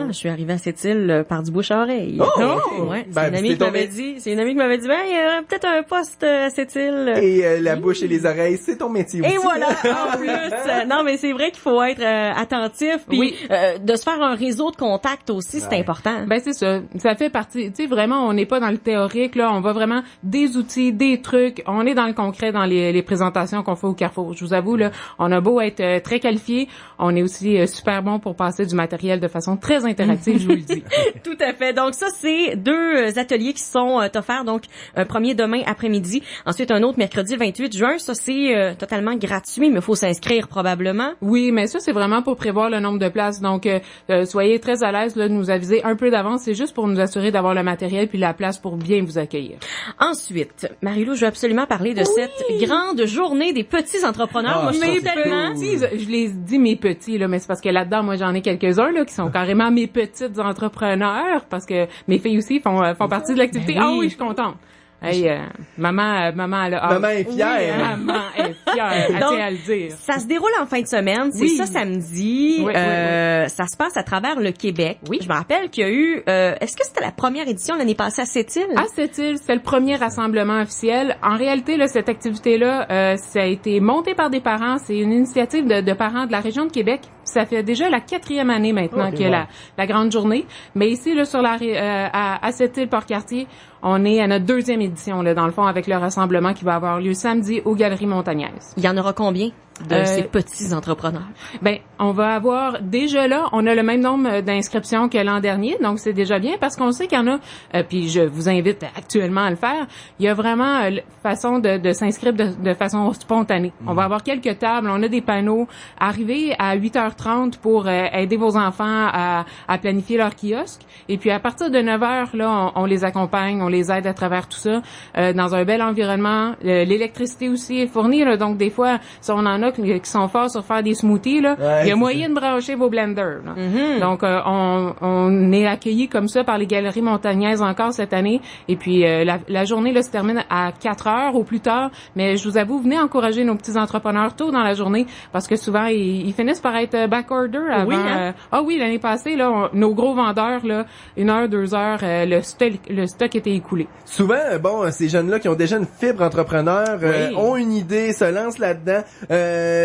Je suis arrivée à cette île par du bouche à oreille. Okay. Ouais, c'est une amie qui m'avait dit, il y a peut-être un poste à cette île. Et la bouche et les oreilles, c'est ton métier aussi. Et voilà, en plus. Non, mais c'est vrai qu'il faut être attentif, puis de se faire un réseau de contacts aussi, c'est important. Ben c'est ça. Ça fait partie, tu sais, vraiment, on n'est pas dans le théorique, là, on va vraiment des outils, des trucs, on est dans le concret dans les présentations qu'on fait au Carrefour. Je vous avoue, là, on a beau être très qualifié, on est aussi super bon pour passer du matériel de façon très interactive, je vous le dis. Tout à fait. Donc ça, c'est 2 ateliers qui sont offerts. Donc un premier demain après-midi, ensuite un autre mercredi 28 juin. Ça, c'est totalement gratuit, mais il faut s'inscrire probablement. Oui, mais ça, c'est vraiment pour prévoir le nombre de places. Donc soyez très à l'aise là, de nous aviser un peu d'avance. C'est juste pour nous assurer d'avoir le matériel puis la place pour bien vous accueillir. Ensuite, Marie-Lou, je veux absolument parler de cette grande journée des petits entrepreneurs. Moi, je trouve tellement... Je les dis mes petits, là, mais c'est parce que là-dedans, moi, j'en ai quelques-uns là qui sont carrément mes petites entrepreneurs parce que mes filles aussi font partie de l'activité. Ben oui. Ah oui, je suis contente. Hey, maman, maman est fière. Oui, maman est fière. Donc, à le dire. Ça se déroule en fin de semaine. C'est ça samedi. Oui. Ça se passe à travers le Québec. Oui. Je me rappelle qu'il y a eu, est-ce que c'était la première édition l'année passée à Sept-Îles? À Sept-Îles, c'était le premier rassemblement officiel. En réalité, là, cette activité-là, ça a été monté par des parents. C'est une initiative de parents de la région de Québec. Ça fait déjà la 4e année maintenant qu'il y a la grande journée. Mais ici, là, sur à Sept-Îles, Port-Cartier, on est à notre 2e édition, là, dans le fond, avec le rassemblement qui va avoir lieu samedi aux Galeries Montagnaises. Il y en aura combien de ces petits entrepreneurs? Ben, on va avoir déjà là, on a le même nombre d'inscriptions que l'an dernier, donc c'est déjà bien parce qu'on sait qu'il y en a, puis je vous invite actuellement à le faire, il y a vraiment façon de s'inscrire de façon spontanée. On va avoir quelques tables, on a des panneaux. Arrivez à 8h30 pour aider vos enfants à planifier leur kiosque. Et puis à partir de 9h, là, on les accompagne, on les aide à travers tout ça, dans un bel environnement. L'électricité aussi est fournie, là, donc des fois, si on en a qui sont forts sur faire des smoothies, là, il y a moyen de brancher vos blenders. Là. Donc, on est accueillis comme ça par les Galeries Montagnaises encore cette année. Et puis, la journée là, se termine à 4h au plus tard. Mais je vous avoue, venez encourager nos petits entrepreneurs tôt dans la journée parce que souvent, ils finissent par être backorder avant. Oui, hein? Oui, l'année passée, là, nos gros vendeurs, là, 1 heure, 2 heures, le stock était écoulé. Souvent, ces jeunes-là qui ont déjà une fibre entrepreneur, ont une idée, se lancent là-dedans,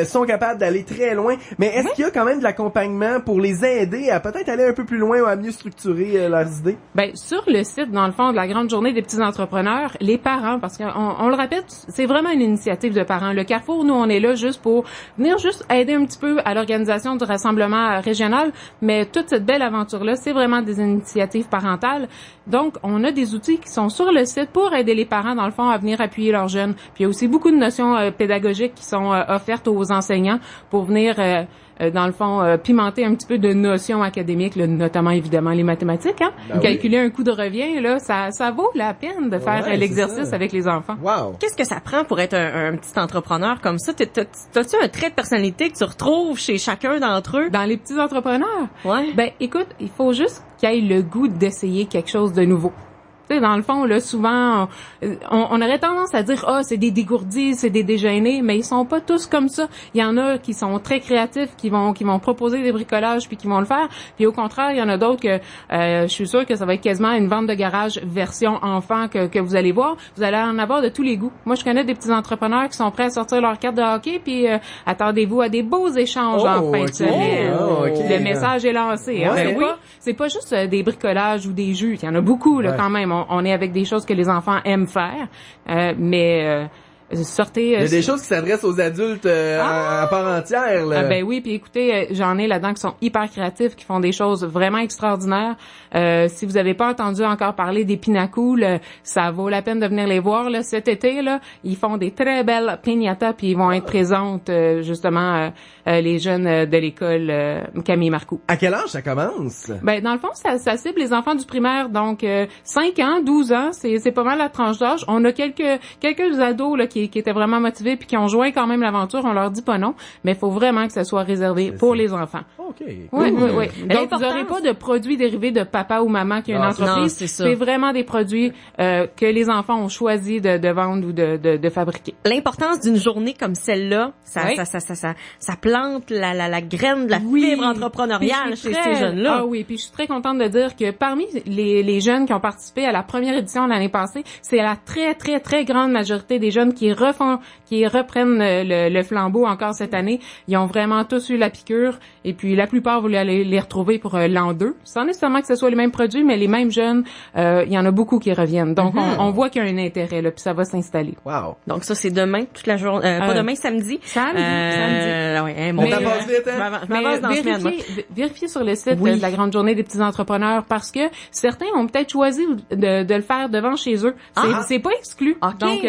sont capables d'aller très loin. Mais est-ce qu'il y a quand même de l'accompagnement pour les aider à peut-être aller un peu plus loin ou à mieux structurer leurs idées? Ben, sur le site, dans le fond, de la grande journée des petits entrepreneurs, les parents, parce qu'on le répète, c'est vraiment une initiative de parents. Le Carrefour, nous, on est là juste pour venir juste aider un petit peu à l'organisation du rassemblement régional, mais toute cette belle aventure-là, c'est vraiment des initiatives parentales. Donc, on a des outils qui sont sur le site pour aider les parents, dans le fond, à venir appuyer leurs jeunes. Puis il y a aussi beaucoup de notions pédagogiques qui sont offertes aux enseignants pour venir, dans le fond, pimenter un petit peu de notions académiques, là, notamment évidemment les mathématiques. Hein? Calculer un coût de revient, là, ça vaut la peine de faire l'exercice avec les enfants. Wow. Qu'est-ce que ça prend pour être un petit entrepreneur comme ça? T'as-tu un trait de personnalité que tu retrouves chez chacun d'entre eux? Dans les petits entrepreneurs? Ouais. Ben, écoute, il faut juste qu'ils aient le goût d'essayer quelque chose de nouveau. Dans le fond, là, souvent, on aurait tendance à dire, c'est des dégourdis, c'est des déjeunés, mais ils sont pas tous comme ça. Il y en a qui sont très créatifs, qui vont proposer des bricolages puis qui vont le faire. Puis au contraire, il y en a d'autres que, je suis sûre que ça va être quasiment une vente de garage version enfant que vous allez voir. Vous allez en avoir de tous les goûts. Moi, je connais des petits entrepreneurs qui sont prêts à sortir leur carte de hockey puis attendez-vous à des beaux échanges en fin de semaine. Le message est lancé. Hein? C'est pas juste des bricolages ou des jus. Il y en a beaucoup, là, quand même. On est avec des choses que les enfants aiment faire, mais sortez... Il y a des choses qui s'adressent aux adultes à part entière. Là. Ben oui, puis écoutez, j'en ai là-dedans qui sont hyper créatifs, qui font des choses vraiment extraordinaires. Si vous avez pas entendu encore parler des Pinacools, ça vaut la peine de venir les voir. Là. Cet été, là, ils font des très belles piñatas, puis ils vont être présentes, justement, les jeunes de l'école Camille Marcoux. À quel âge ça commence? Ben dans le fond, ça cible les enfants du primaire, donc 5 ans, 12 ans, c'est pas mal la tranche d'âge. On a quelques ados là qui étaient vraiment motivés puis qui ont joint quand même l'aventure. On leur dit pas non, mais il faut vraiment que ça soit réservé pour les enfants. OK. Oui. Donc, vous n'aurez pas de produits dérivés de papa ou maman qui a une entreprise. C'est vraiment des produits que les enfants ont choisi de vendre ou de fabriquer. L'importance d'une journée comme celle-là, ça plante la graine de la fibre entrepreneuriale chez ces jeunes-là. Ah oui, puis je suis très contente de dire que parmi les jeunes qui ont participé à la première édition l'année passée, c'est la très, très, très grande majorité des jeunes qui qui reprennent le flambeau encore cette année. Ils ont vraiment tous eu la piqûre. Et puis, la plupart, vous allez les retrouver pour l'an 2. Sans nécessairement que ce soit les mêmes produits, mais les mêmes jeunes, il y en a beaucoup qui reviennent. Donc, on voit qu'il y a un intérêt, là, puis ça va s'installer. Wow. Donc, ça, c'est demain, toute la journée. Pas demain, samedi. Samedi. Ouais, on t'avance vite, hein? Vérifiez sur le site de la Grande Journée des petits entrepreneurs parce que certains ont peut-être choisi de le faire devant chez eux. C'est pas exclu. Okay. Donc,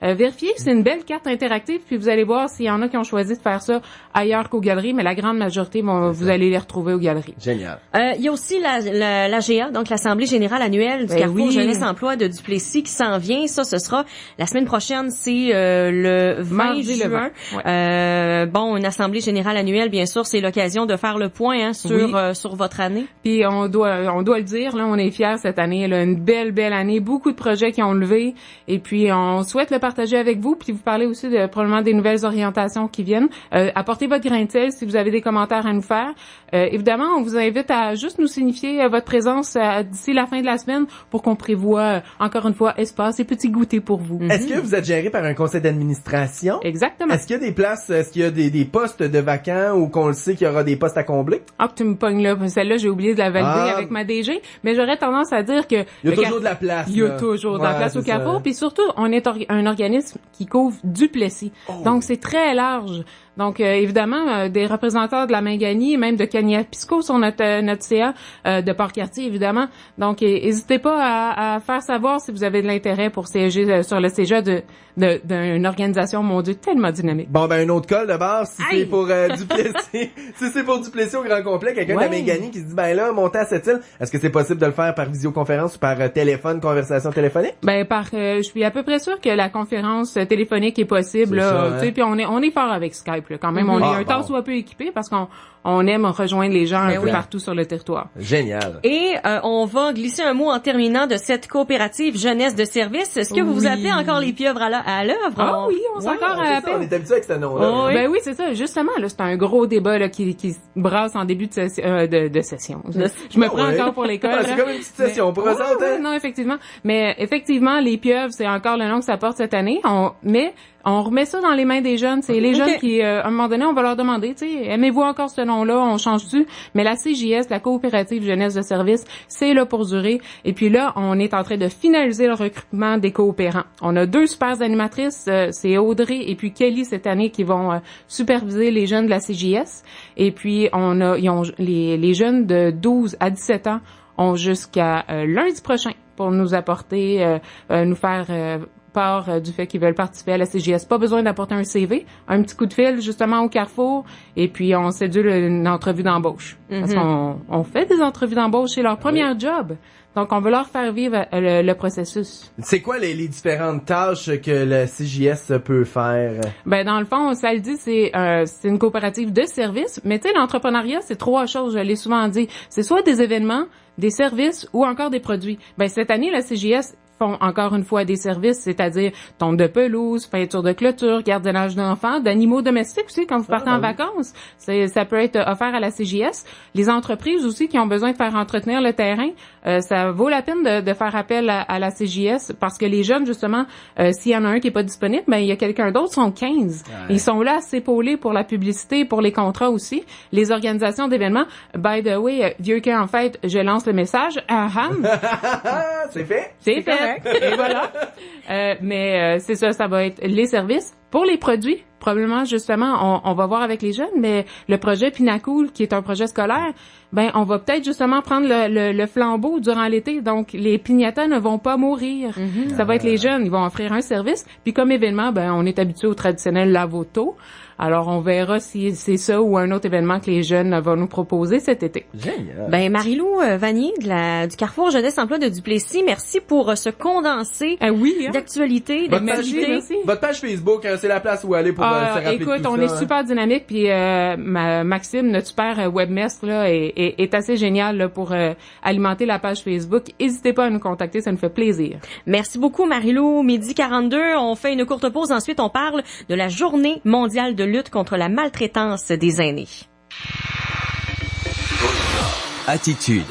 vérifiez que c'est une belle carte interactive, puis vous allez voir s'il y en a qui ont choisi de faire ça ailleurs qu'aux galeries, mais la grande majorité, vous allez les retrouver aux galeries. Génial. Il y a aussi l'AGA, donc l'Assemblée générale annuelle du Carrefour Jeunesse Emploi de Duplessis qui s'en vient. Ça, ce sera la semaine prochaine, c'est le 20 juin. Une Assemblée générale annuelle, bien sûr, c'est l'occasion de faire le point sur votre année. Puis on doit le dire, là, on est fiers cette année, là, une belle année, beaucoup de projets qui ont levé, et puis on souhaite le partager avec vous, puis vous parler aussi de probablement des nouvelles orientations qui viennent. Apportez votre grain de sel si vous avez des commentaires à nous faire. Évidemment, on vous invite à juste nous signifier votre présence d'ici la fin de la semaine pour qu'on prévoie, encore une fois, espace et petits goûters pour vous. Est-ce que vous êtes géré par un conseil d'administration? Exactement. Est-ce qu'il y a des places, est-ce qu'il y a des postes de vacants ou qu'on le sait qu'il y aura des postes à combler? Ah, que tu me pognes là. Celle-là, j'ai oublié de la valider avec ma DG, mais j'aurais tendance à dire que... Il y a toujours de la place. Il y a toujours de la place au Carrefour, puis surtout, on est un organisme qui couvre Duplessis. Donc, c'est très large. Donc, évidemment, des représentants de la Mingani et même de Cagny-Pisco sur notre CA de Port-Cartier, évidemment. Donc, n'hésitez pas à faire savoir si vous avez de l'intérêt pour siéger sur le CA d'une organisation, mon Dieu, tellement dynamique. Bon, un autre call de base, si c'est pour Duplessis, si c'est pour Duplessis au grand complet, quelqu'un de la Mingani qui se dit, là, monter à cette île, est-ce que c'est possible de le faire par visioconférence ou par téléphone, conversation téléphonique? Je suis à peu près sûre que la conférence téléphonique est possible, là, tu sais, puis on est fort avec Skype. Quand même, on est un temps soit peu équipé parce qu'on aime rejoindre les gens un peu partout sur le territoire. Génial. Et on va glisser un mot en terminant de cette coopérative jeunesse de service. Est-ce que vous vous appelez encore les pieuvres à l'œuvre? Ah oui, on s'en encore appelle. On est habitué avec ce nom-là. Oui, c'est ça. Justement, là, c'est un gros débat là qui se brasse en début de session. Je me prends encore pour l'école. C'est comme une petite session pour eux autres. Non, effectivement. Mais effectivement, les pieuvres, c'est encore le nom que ça porte cette année. On remet ça dans les mains des jeunes. C'est les jeunes qui, à un moment donné, on va leur demander, tu sais, aimez-vous encore ce nom-là? On change-tu? Mais la CJS, la coopérative jeunesse de service, c'est là pour durer. Et puis là, on est en train de finaliser le recrutement des coopérants. On a 2 super animatrices, c'est Audrey et puis Kelly cette année qui vont superviser les jeunes de la CJS. Et puis les jeunes de 12 à 17 ans ont jusqu'à lundi prochain pour nous apporter, nous faire part du fait qu'ils veulent participer à la CJS. Pas besoin d'apporter un CV, un petit coup de fil justement au Carrefour et puis on sédule une entrevue d'embauche. Parce qu'on fait des entrevues d'embauche, c'est leur premier job. Donc, on veut leur faire vivre le processus. C'est quoi les différentes tâches que la CJS peut faire? Dans le fond, ça le dit, c'est une coopérative de services. Mais tu sais, l'entrepreneuriat, c'est 3 choses, je l'ai souvent dit. C'est soit des événements, des services ou encore des produits. Cette année, la CJS font encore une fois des services, c'est-à-dire tonte de pelouse, peinture de clôture, gardiennage d'enfants, d'animaux domestiques aussi quand vous partez en vacances. Ça peut être offert à la CJS. Les entreprises aussi qui ont besoin de faire entretenir le terrain, ça vaut la peine de faire appel à la CJS parce que les jeunes, justement, s'il y en a un qui est pas disponible, il y a quelqu'un d'autre, ils sont 15. Ils sont là à s'épauler pour la publicité, pour les contrats aussi. Les organisations d'événements, by the way, vieux qu'un en fait, je lance le message. C'est fait? C'est fait. Et voilà. Mais c'est ça va être les services. Pour les produits, probablement, justement, on va voir avec les jeunes, mais le projet Pinacool, qui est un projet scolaire, on va peut-être justement prendre le flambeau durant l'été. Donc, les piñatas ne vont pas mourir. Ça va être les jeunes. Ils vont offrir un service. Puis, comme événement, on est habitué au traditionnel lavoto. Alors, on verra si c'est ça ou un autre événement que les jeunes vont nous proposer cet été. Génial. Marie-Lou Vanier du Carrefour Jeunesse Emploi de Duplessis, merci pour ce condensé d'actualité, de merci. Votre page Facebook, c'est la place où aller pour se rappeler écoute, tout on est super dynamique, puis Maxime, notre super webmestre, là, est assez génial là, pour alimenter la page Facebook. N'hésitez pas à nous contacter, ça nous fait plaisir. Merci beaucoup, Marie-Lou. 12h42, on fait une courte pause. Ensuite, on parle de la Journée mondiale de lutte contre la maltraitance des aînés. Attitude.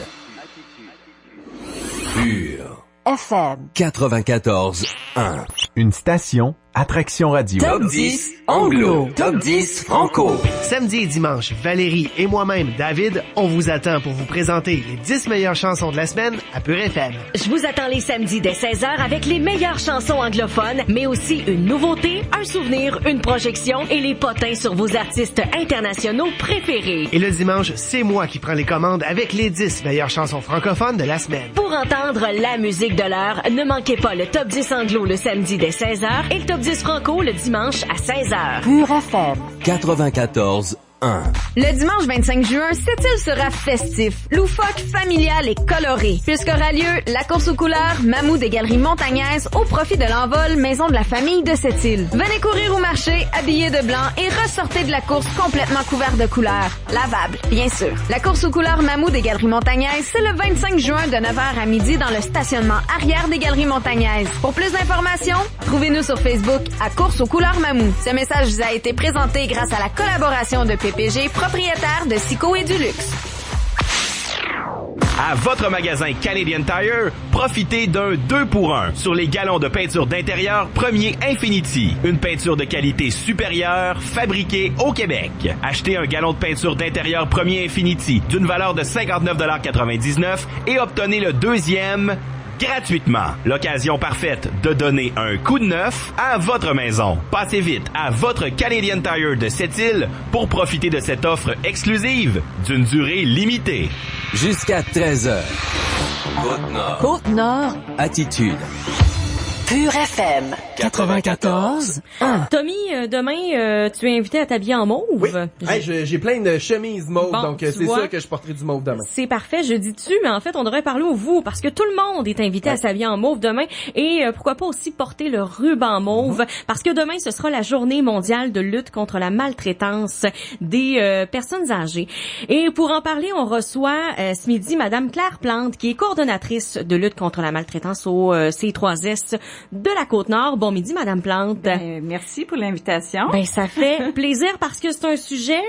Pure. FM 94.1. Une station Attraction Radio. Top 10 anglo. Top 10 franco. Samedi et dimanche, Valérie et moi-même, David, on vous attend pour vous présenter les 10 meilleures chansons de la semaine à Pure FM. Je vous attends les samedis dès 16h avec les meilleures chansons anglophones, mais aussi une nouveauté, un souvenir, une projection et les potins sur vos artistes internationaux préférés. Et le dimanche, c'est moi qui prends les commandes avec les 10 meilleures chansons francophones de la semaine. Pour entendre la musique de l'heure, ne manquez pas le Top 10 anglo le samedi dès 16h et le Top 10 franco le dimanche à 16h. Pure FM 94.1. Le dimanche 25 juin, Sept-Îles sera festif, loufoque, familial et coloré. Puisqu'aura lieu la course aux couleurs Mamou des Galeries Montagnaises au profit de l'Envol, maison de la famille de Sept-Îles. Venez courir au marché, habillés de blanc et ressortez de la course complètement couvert de couleurs. Lavable, bien sûr. La course aux couleurs Mamou des Galeries Montagnaises, c'est le 25 juin de 9h à midi dans le stationnement arrière des Galeries Montagnaises. Pour plus d'informations, trouvez-nous sur Facebook à Course aux couleurs Mamou. Ce message vous a été présenté grâce à la collaboration de PPG, propriétaire de Sico et du Luxe. À votre magasin Canadian Tire, profitez d'un 2 pour 1 sur les galons de peinture d'intérieur Premier Infinity. Une peinture de qualité supérieure, fabriquée au Québec. Achetez un galon de peinture d'intérieur Premier Infinity d'une valeur de 59,99 $ et obtenez le deuxième gratuitement. L'occasion parfaite de donner un coup de neuf à votre maison. Passez vite à votre Canadian Tire de Sept-Îles pour profiter de cette offre exclusive d'une durée limitée. Jusqu'à 13h. Côte-Nord. Côte-Nord. Attitude. Pure FM 94.1. Tommy, demain, tu es invité à t'habiller en mauve. Oui. Hey, j'ai plein de chemises mauve, bon, donc c'est sûr que je porterai du mauve demain. C'est parfait, je dis tu, mais en fait, on devrait parler au vous, parce que tout le monde est invité à s'habiller en mauve demain, et pourquoi pas aussi porter le ruban mauve, parce que demain, ce sera la journée mondiale de lutte contre la maltraitance des personnes âgées. Et pour en parler, on reçoit ce midi Madame Claire Plante, qui est coordonnatrice de lutte contre la maltraitance au C3S de la Côte-Nord. Bon midi, Madame Plante. Merci pour l'invitation. Ça fait plaisir parce que c'est un sujet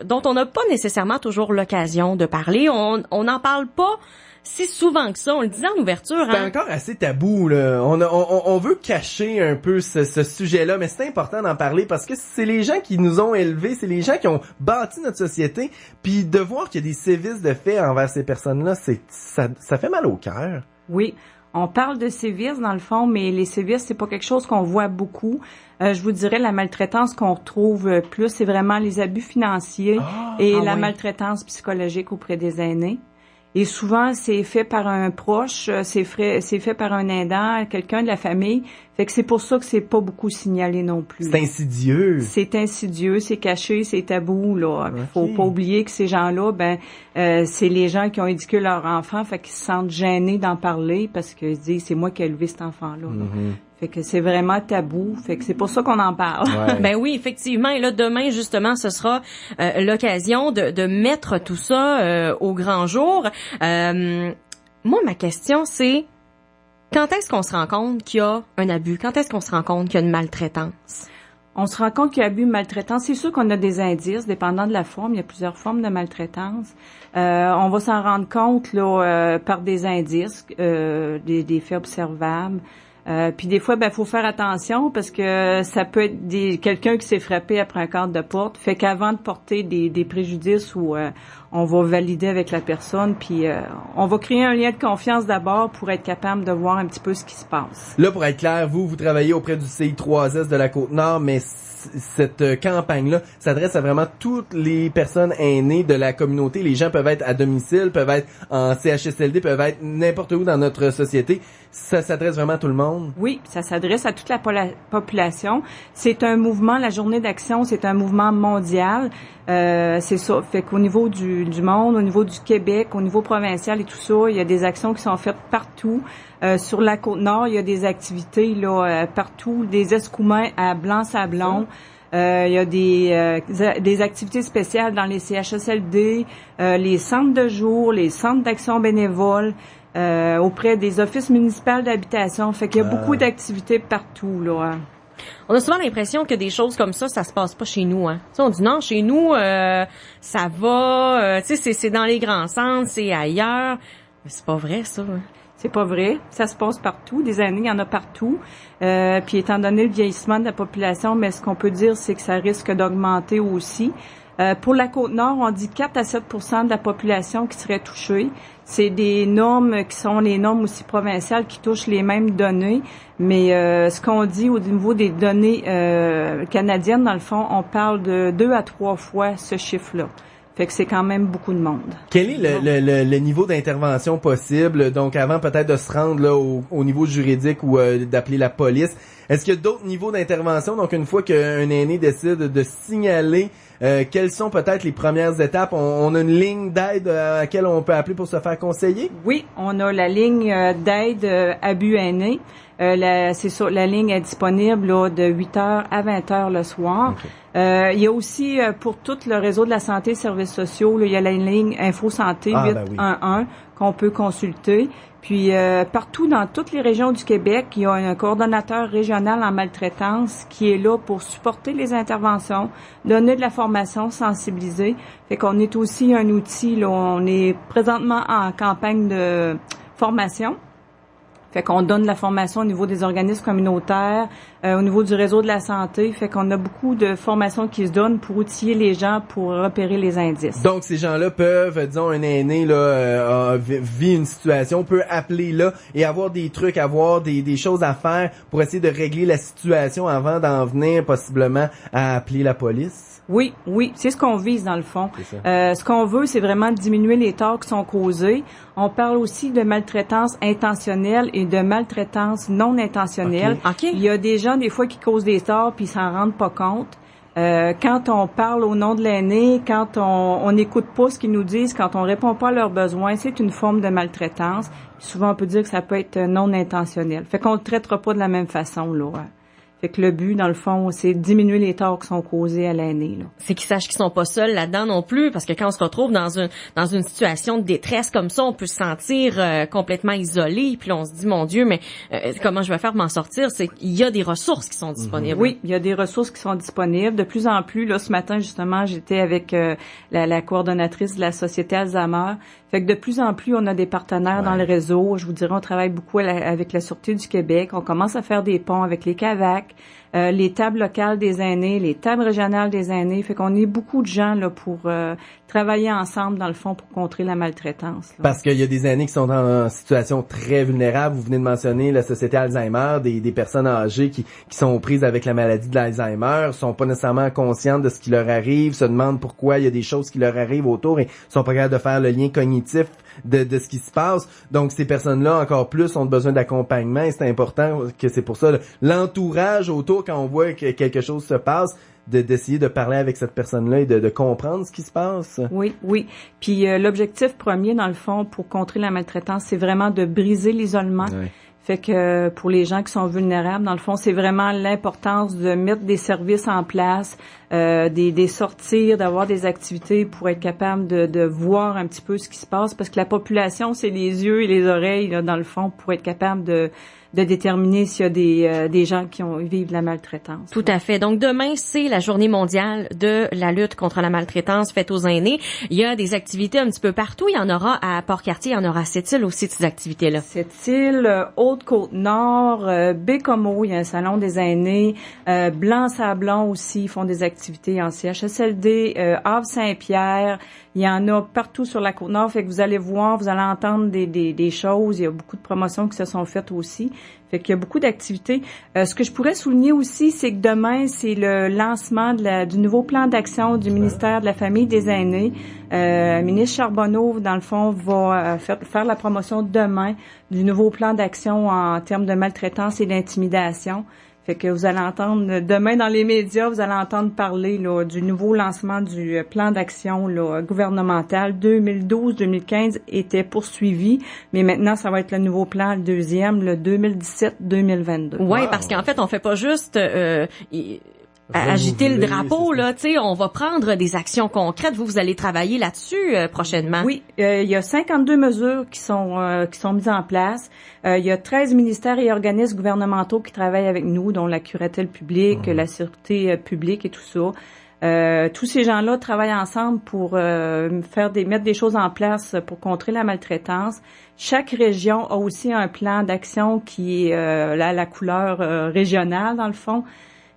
dont on n'a pas nécessairement toujours l'occasion de parler. On n'en parle pas si souvent que ça. On le disait en ouverture. C'est encore assez tabou, là. On veut cacher un peu ce sujet-là, mais c'est important d'en parler parce que c'est les gens qui nous ont élevés, c'est les gens qui ont bâti notre société, puis de voir qu'il y a des sévices de fait envers ces personnes-là, ça fait mal au cœur. Oui. On parle de sévices dans le fond, mais les sévices, c'est pas quelque chose qu'on voit beaucoup. Je vous dirais la maltraitance qu'on retrouve plus, c'est vraiment les abus financiers et la maltraitance psychologique auprès des aînés. Et souvent, c'est fait par un proche, c'est fait par un aidant, quelqu'un de la famille. Fait que c'est pour ça que c'est pas beaucoup signalé non plus. C'est insidieux. C'est insidieux, c'est caché, c'est tabou, là. Okay. Faut pas oublier que ces gens-là, c'est les gens qui ont éduqué leur enfant, fait qu'ils se sentent gênés d'en parler parce qu'ils se disent, c'est moi qui ai élevé cet enfant-là. Mm-hmm. Fait que c'est vraiment tabou. Fait que c'est pour ça qu'on en parle. Ouais. Oui, effectivement. Et là, demain, justement, ce sera l'occasion de mettre tout ça au grand jour. Moi, ma question, c'est quand est-ce qu'on se rend compte qu'il y a un abus? Quand est-ce qu'on se rend compte qu'il y a une maltraitance? On se rend compte qu'il y a abus, maltraitance. C'est sûr qu'on a des indices, dépendant de la forme. Il y a plusieurs formes de maltraitance. On va s'en rendre compte là par des indices, des faits observables. Puis des fois, faut faire attention parce que ça peut être quelqu'un qui s'est frappé après un cadre de porte. Fait qu'avant de porter des préjudices ou on va valider avec la personne, puis on va créer un lien de confiance d'abord pour être capable de voir un petit peu ce qui se passe. Là, pour être clair, vous travaillez auprès du CI3S de la Côte-Nord, mais cette campagne-là s'adresse à vraiment toutes les personnes aînées de la communauté. Les gens peuvent être à domicile, peuvent être en CHSLD, peuvent être n'importe où dans notre société. Ça s'adresse vraiment à tout le monde? Oui, ça s'adresse à toute la population. C'est un mouvement, la journée d'action, c'est un mouvement mondial. C'est ça. Fait qu'au niveau du monde, au niveau du Québec, au niveau provincial et tout ça, il y a des actions qui sont faites partout. Sur la Côte-Nord, il y a des activités là partout, des escoumins à Blanc-Sablon. Il y a des activités spéciales dans les CHSLD, les centres de jour, les centres d'action bénévole, auprès des offices municipaux d'habitation. Fait qu'il y a beaucoup d'activités partout là. On a souvent l'impression que des choses comme ça se passe pas chez nous, hein. T'sais, on dit non, chez nous, ça va, c'est dans les grands centres, c'est ailleurs. Mais c'est pas vrai, ça. Hein. C'est pas vrai. Ça se passe partout. Des aînés, il y en a partout. Puis étant donné le vieillissement de la population, mais ce qu'on peut dire, c'est que ça risque d'augmenter aussi. Pour la Côte-Nord, on dit 4 à 7 % de la population qui serait touchée. C'est des normes qui sont les normes aussi provinciales qui touchent les mêmes données. Mais ce qu'on dit au niveau des données canadiennes, dans le fond, on parle de 2 à 3 fois ce chiffre-là. Fait que c'est quand même beaucoup de monde. Quel est le niveau d'intervention possible? Donc, avant peut-être de se rendre là au niveau juridique ou d'appeler la police, est-ce qu'il y a d'autres niveaux d'intervention? Donc, une fois qu'un aîné décide de signaler, quelles sont peut-être les premières étapes? On a une ligne d'aide à laquelle on peut appeler pour se faire conseiller? Oui, on a la ligne d'aide abus aînés. C'est ça, la ligne est disponible là, de 8h à 20h le soir. Okay. Il y a aussi pour tout le réseau de la santé et services sociaux, là, il y a la ligne Info Santé 811 qu'on peut consulter. Puis partout dans toutes les régions du Québec, il y a un coordonnateur régional en maltraitance qui est là pour supporter les interventions, donner de la formation, sensibiliser. Fait qu'on est aussi un outil, là, on est présentement en campagne de formation. Fait qu'on donne la formation au niveau des organismes communautaires, au niveau du réseau de la santé. Fait qu'on a beaucoup de formations qui se donnent pour outiller les gens pour repérer les indices. Donc, ces gens-là peuvent, disons, un aîné là vit une situation, peut appeler là et avoir des trucs, avoir des choses à faire pour essayer de régler la situation avant d'en venir possiblement à appeler la police? Oui, c'est ce qu'on vise dans le fond. Ce qu'on veut, c'est vraiment diminuer les torts qui sont causés. On parle aussi de maltraitance intentionnelle et de maltraitance non intentionnelle. Okay. Il y a des gens, des fois, qui causent des torts puis ils s'en rendent pas compte. Quand on parle au nom de l'aîné, quand on n'écoute pas ce qu'ils nous disent, quand on répond pas à leurs besoins, c'est une forme de maltraitance. Puis souvent, on peut dire que ça peut être non intentionnel. Fait qu'on le traitera pas de la même façon, là. Fait que le but, dans le fond, c'est de diminuer les torts qui sont causés à l'aîné, là. C'est qu'ils sachent qu'ils sont pas seuls là-dedans non plus, parce que quand on se retrouve dans une situation de détresse comme ça, on peut se sentir complètement isolé, puis là, on se dit, mon Dieu, mais comment je vais faire pour m'en sortir? C'est qu'il y a des ressources qui sont disponibles. Oui, il y a des ressources qui sont disponibles. De plus en plus, là, ce matin, justement, j'étais avec la coordonnatrice de la Société Alzheimer. Fait que de plus en plus, on a des partenaires dans le réseau. Je vous dirais, on travaille beaucoup avec la Sûreté du Québec. On commence à faire des ponts avec les CAVAC, les tables locales des aînés, les tables régionales des aînés. Fait qu'on est beaucoup de gens là pour travailler ensemble, dans le fond, pour contrer la maltraitance. Là. Parce qu'il y a des aînés qui sont en situation très vulnérable. Vous venez de mentionner la Société Alzheimer, des personnes âgées qui sont prises avec la maladie de l'Alzheimer, sont pas nécessairement conscientes de ce qui leur arrive, se demandent pourquoi il y a des choses qui leur arrivent autour et sont pas capables de faire le lien cognitif de ce qui se passe. Donc, ces personnes-là, encore plus, ont besoin d'accompagnement et c'est important que c'est pour ça l'entourage autour, quand on voit que quelque chose se passe, d'essayer de parler avec cette personne-là et de comprendre ce qui se passe. Oui. Puis l'objectif premier, dans le fond, pour contrer la maltraitance, c'est vraiment de briser l'isolement. Oui. Fait que pour les gens qui sont vulnérables, dans le fond, c'est vraiment l'importance de mettre des services en place, des sortir, d'avoir des activités pour être capable de voir un petit peu ce qui se passe. Parce que la population, c'est les yeux et les oreilles, là, dans le fond, pour être capable de déterminer s'il y a des gens qui vivent de la maltraitance. Tout à fait. Donc demain, c'est la journée mondiale de la lutte contre la maltraitance faite aux aînés. Il y a des activités un petit peu partout. Il y en aura à Port-Cartier, il y en aura à Sept-Îles aussi de ces activités-là. Sept-Îles, Haute-Côte-Nord, Bécomo, il y a un salon des aînés, Blanc-Sablon aussi, ils font des activités en CHSLD, Havre-Saint-Pierre, il y en a partout sur la Côte-Nord. Fait que vous allez voir, vous allez entendre des choses. Il y a beaucoup de promotions qui se sont faites aussi. Fait qu'il y a beaucoup d'activités. Ce que je pourrais souligner aussi, c'est que demain, c'est le lancement du nouveau plan d'action du ministère de la Famille et des Aînés. Le ministre Charbonneau, dans le fond, va faire la promotion demain du nouveau plan d'action en termes de maltraitance et d'intimidation. Fait que vous allez entendre, demain dans les médias, vous allez entendre parler là, du nouveau lancement du plan d'action là, gouvernemental 2012-2015 était poursuivi, mais maintenant ça va être le nouveau plan, le deuxième, le 2017-2022. Oui, parce qu'en fait, on fait pas juste agiter le drapeau, là, tu sais, on va prendre des actions concrètes. Vous allez travailler là-dessus prochainement. Oui, il y a 52 mesures qui sont mises en place. Il y a 13 ministères et organismes gouvernementaux qui travaillent avec nous, dont la curatelle publique, la sûreté publique et tout ça. Tous ces gens-là travaillent ensemble pour mettre des choses en place pour contrer la maltraitance. Chaque région a aussi un plan d'action qui est la couleur régionale, dans le fond.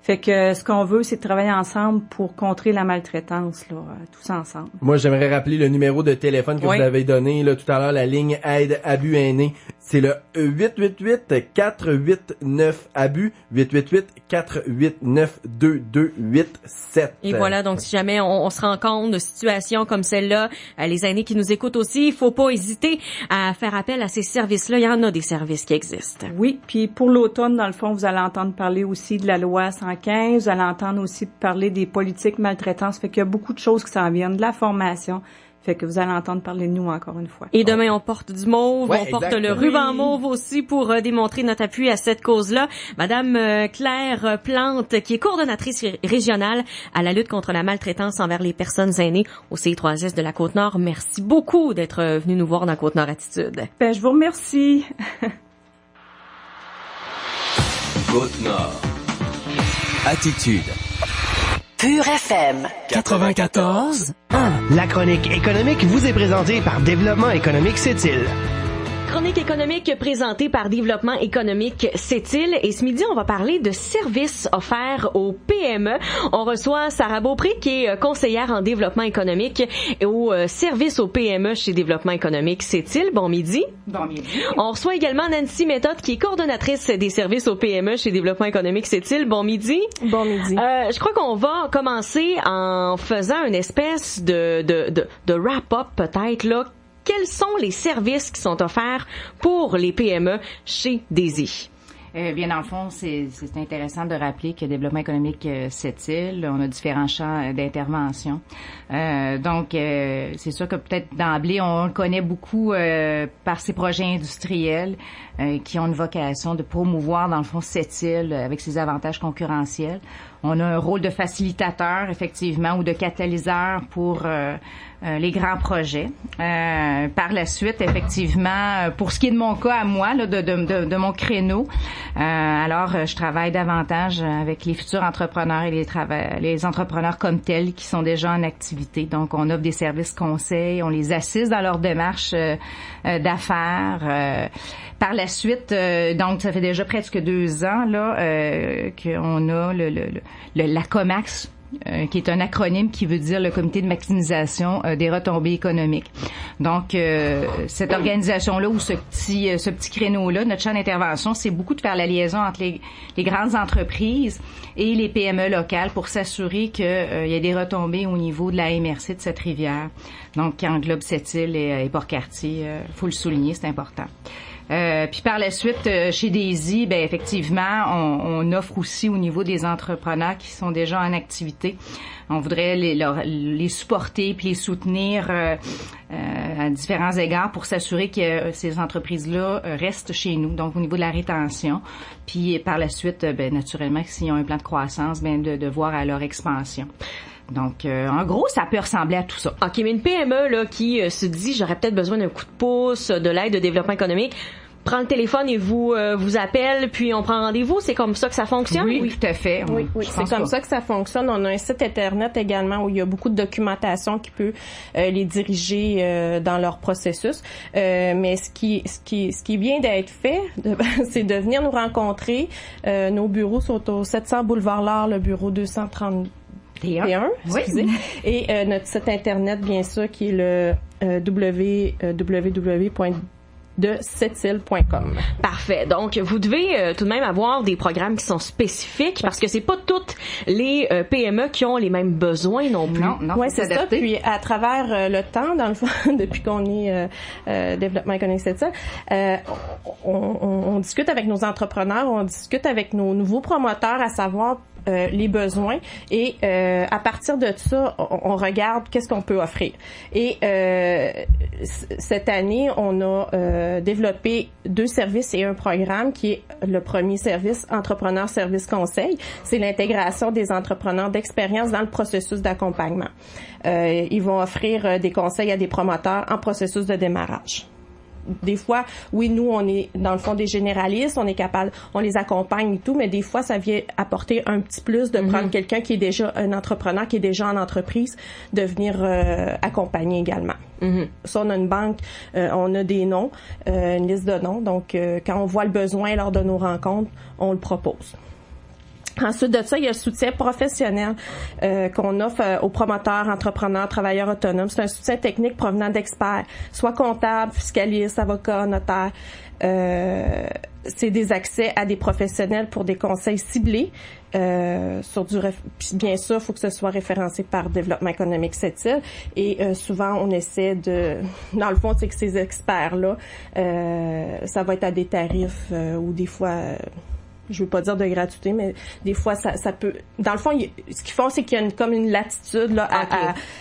Fait que ce qu'on veut, c'est de travailler ensemble pour contrer la maltraitance, là, tous ensemble. Moi, j'aimerais rappeler le numéro de téléphone que vous avez donné là tout à l'heure, la ligne Aide Abus Aînés. C'est le 888-489-ABUS, 888-489-2287. Et voilà, donc si jamais on se rend compte de situations comme celle-là, les aînés qui nous écoutent aussi, il faut pas hésiter à faire appel à ces services-là. Il y en a des services qui existent. Oui, puis pour l'automne, dans le fond, vous allez entendre parler aussi de la loi 115, vous allez entendre aussi parler des politiques maltraitance. Fait qu'il y a beaucoup de choses qui s'en viennent, de la formation. Fait que vous allez entendre parler de nous encore une fois. Et demain, on porte du mauve, on porte le ruban mauve aussi pour démontrer notre appui à cette cause-là. Madame Claire Plante, qui est coordonnatrice régionale à la lutte contre la maltraitance envers les personnes aînées au CI3S de la Côte-Nord. Merci beaucoup d'être venue nous voir dans Côte-Nord Attitude. Ben, je vous remercie. Côte-Nord Attitude. Pur FM 94.1. La chronique économique vous est présentée par Développement économique Sept-Îles. Chronique économique présentée par Développement économique Sept-Îles. Et ce midi, on va parler de services offerts aux PME. On reçoit Sarah Beaupré, qui est conseillère en développement économique et au service aux PME chez Développement économique Sept-Îles. Bon midi. Bon midi. On reçoit également Nancy Méthode, qui est coordonnatrice des services aux PME chez Développement économique Sept-Îles. Bon midi. Bon midi. Je crois qu'on va commencer en faisant une espèce de wrap-up peut-être, là. Quels sont les services qui sont offerts pour les PME chez Daisy? Bien, dans le fond, c'est intéressant de rappeler que Développement économique Sept-Îles, on a différents champs d'intervention. Donc, c'est sûr que peut-être d'emblée, on le connaît beaucoup par ces projets industriels qui ont une vocation de promouvoir, dans le fond, Sept-Îles avec ses avantages concurrentiels. On a un rôle de facilitateur, effectivement, ou de catalyseur pour les grands projets. Par la suite, effectivement, pour ce qui est de mon cas à moi, là, de mon créneau, alors je travaille davantage avec les futurs entrepreneurs et les entrepreneurs comme tels qui sont déjà en activité. Donc, on offre des services conseils, on les assiste dans leur démarche d'affaires. Par la suite, donc ça fait déjà presque 2 ans là qu'on a la COMAX, qui est un acronyme qui veut dire le Comité de maximisation des retombées économiques. Donc, cette organisation-là ou ce petit créneau-là, notre champ d'intervention, c'est beaucoup de faire la liaison entre les grandes entreprises et les PME locales pour s'assurer qu'il y ait des retombées au niveau de la MRC de cette rivière, donc qui englobe Sept-Îles et Port-Cartier. Faut le souligner, c'est important. Puis par la suite, chez Daisy, ben effectivement, on offre aussi au niveau des entrepreneurs qui sont déjà en activité. On voudrait les supporter puis les soutenir à différents égards pour s'assurer que ces entreprises-là restent chez nous. Donc au niveau de la rétention, puis par la suite, ben naturellement, s'ils ont un plan de croissance, ben de voir à leur expansion. Donc, en gros, ça peut ressembler à tout ça. OK, mais une PME là qui se dit, j'aurais peut-être besoin d'un coup de pouce, de l'aide de développement économique, prend le téléphone et vous appelle, puis on prend rendez-vous. C'est comme ça que ça fonctionne? Oui, tout à fait. Oui, c'est comme ça que ça fonctionne. On a un site Internet également où il y a beaucoup de documentation qui peut les diriger dans leur processus. Mais ce qui vient d'être fait, c'est de venir nous rencontrer. Nos bureaux sont au 700 Boulevard L'Art, le bureau 230. T1, excusez. Oui. Et notre site Internet, bien sûr, qui est le www.sept-îles.com. Parfait. Donc, vous devez tout de même avoir des programmes qui sont spécifiques parce que c'est pas toutes les PME qui ont les mêmes besoins non plus. Non, ouais, c'est ça. Puis, à travers le temps, dans le fond, depuis qu'on est Développement économique Sept-Îles, on discute avec nos entrepreneurs, on discute avec nos nouveaux promoteurs à savoir les besoins et à partir de ça, on regarde qu'est-ce qu'on peut offrir. Et cette année, on a développé 2 services et un programme qui est le premier service Entrepreneur Service Conseil. C'est l'intégration des entrepreneurs d'expérience dans le processus d'accompagnement. Ils vont offrir des conseils à des promoteurs en processus de démarrage. des fois, oui, nous, on est dans le fond des généralistes, on est capable, on les accompagne et tout, mais des fois, ça vient apporter un petit plus de prendre quelqu'un qui est déjà un entrepreneur, qui est déjà en entreprise, de venir accompagner également. Ça, on a une banque, on a des noms, une liste de noms, donc quand on voit le besoin lors de nos rencontres, on le propose. Ensuite de ça, il y a le soutien professionnel qu'on offre aux promoteurs, entrepreneurs, travailleurs autonomes. C'est un soutien technique provenant d'experts, soit comptables, fiscalistes, avocats, notaires. C'est des accès à des professionnels pour des conseils ciblés. Puis bien sûr, il faut que ce soit référencé par Développement économique Sept-Îles. Et souvent, on essaie de... Dans le fond, c'est que ces experts-là, ça va être à des tarifs ou des fois... je veux pas dire de gratuité, mais des fois ça peut. Dans le fond, ce qu'ils font, c'est qu'il y a comme une latitude là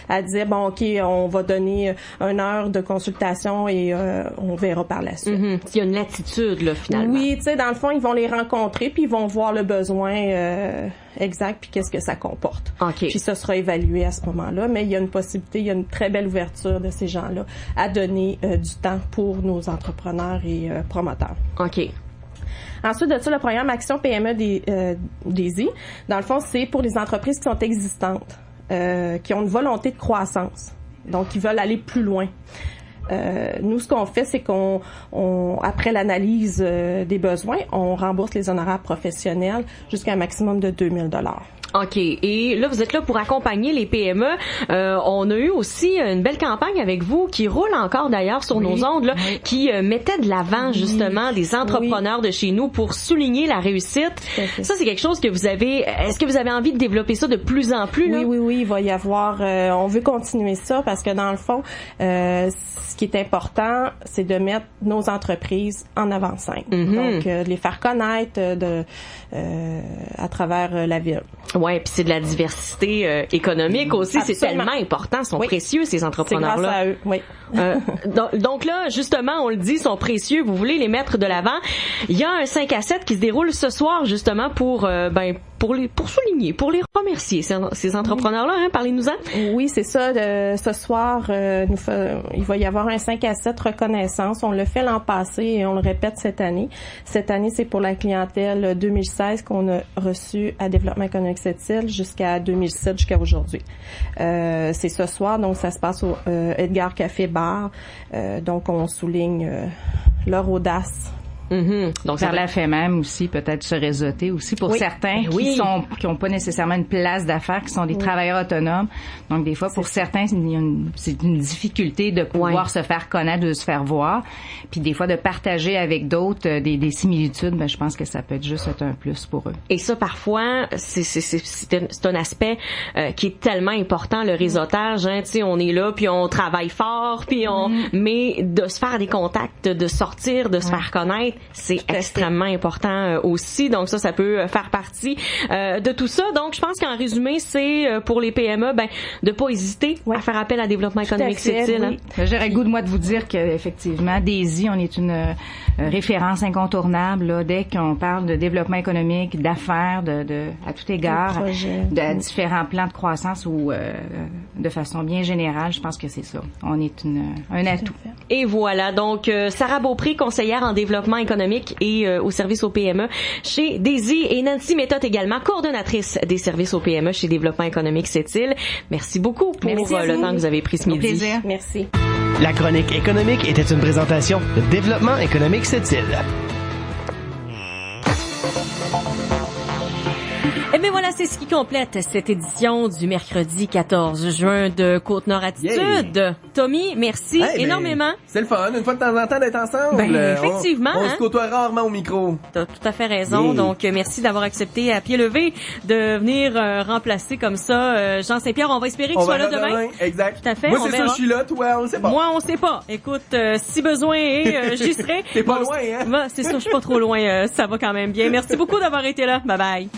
à dire bon, ok, on va donner 1 heure de consultation et on verra par la suite. Il y a une latitude là finalement. Oui, tu sais, dans le fond, ils vont les rencontrer puis ils vont voir le besoin exact puis qu'est-ce que ça comporte. Puis ça sera évalué à ce moment-là, mais il y a une possibilité, il y a une très belle ouverture de ces gens-là à donner du temps pour nos entrepreneurs et promoteurs. Ensuite de ça, le programme Action PME des dans le fond, c'est pour les entreprises qui sont existantes, qui ont une volonté de croissance, donc qui veulent aller plus loin. Nous, ce qu'on fait, c'est qu'on après l'analyse des besoins, on rembourse les honoraires professionnels jusqu'à un maximum de 2 000 $. OK. Et là, vous êtes là pour accompagner les PME. On a eu aussi une belle campagne avec vous qui roule encore d'ailleurs sur nos ondes, là, qui mettait de l'avant justement des entrepreneurs de chez nous pour souligner la réussite. Ça, c'est quelque chose que vous avez... Est-ce que vous avez envie de développer ça de plus en plus? Là? Oui, il va y avoir... on veut continuer ça parce que dans le fond, ce qui est important, c'est de mettre nos entreprises en avant-scène. Donc, de les faire connaître à travers la ville. Ouais, puis c'est de la diversité économique aussi. Absolument. C'est tellement important. Ils sont précieux, ces entrepreneurs-là. C'est grâce à eux, oui. Donc là, justement, on le dit, ils sont précieux. Vous voulez les mettre de l'avant. Il y a un 5 à 7 qui se déroule ce soir, justement, pour souligner, pour les remercier, ces entrepreneurs-là. Hein? Parlez-nous-en. Oui, c'est ça. Ce soir, il va y avoir un 5 à 7 reconnaissance. On le fait l'an passé et on le répète cette année. Cette année, c'est pour la clientèle 2016 qu'on a reçue à Développement économique Sept-Îles jusqu'à 2007, jusqu'à aujourd'hui. C'est ce soir, donc ça se passe au Edgar Café Bar. Donc, on souligne leur audace. Donc par la fait même aussi, peut-être se réseauter aussi pour certains qui ont pas nécessairement une place d'affaires, qui sont des travailleurs autonomes. Donc des fois, pour certains, c'est une difficulté de pouvoir se faire connaître, de se faire voir. Puis des fois, de partager avec d'autres des similitudes, je pense que ça peut être juste un plus pour eux. Et ça, parfois, c'est un aspect qui est tellement important, le réseautage. Hein, tu sais, on est là, puis on travaille fort, puis mais de se faire des contacts, de sortir, de se faire connaître, c'est extrêmement important aussi. Donc ça peut faire partie de tout ça. Donc je pense qu'en résumé, c'est pour les PME, de pas hésiter à faire appel à Développement économique Sept-Îles. Oui. J'aurais le goût de moi de vous dire qu'effectivement, DAISY, on est une référence incontournable là, dès qu'on parle de développement économique, d'affaires, à tout égard, de différents plans de croissance ou de façon bien générale. Je pense que c'est ça. On est un atout. Et voilà. Donc Sarah Beaupré, conseillère en développement économique et au service aux PME chez DAISY, et Nancy Méthode également, coordonnatrice des services aux PME chez Développement économique Sept-Îles. Merci beaucoup pour le temps que vous avez pris ce midi. Plaisir. Merci. La chronique économique était une présentation de Développement économique Sept-Îles. Et bien voilà, c'est ce qui complète cette édition du mercredi 14 juin de Côte-Nord Attitude. Yeah. Tommy, merci énormément. C'est le fun, une fois de temps en temps d'être ensemble. Effectivement. On se côtoie rarement au micro. T'as tout à fait raison. Yeah. Donc, merci d'avoir accepté à pied levé de venir remplacer comme ça Jean Saint-Pierre. On va espérer qu'il soit là demain. Exact. Tout à fait. Moi, c'est sûr, je suis là. Toi, on le sait pas. Moi, on sait pas. Écoute, si besoin est, j'y serai. T'es pas loin, hein? C'est sûr, je suis pas trop loin. Ça va quand même bien. Merci beaucoup d'avoir été là. Bye bye.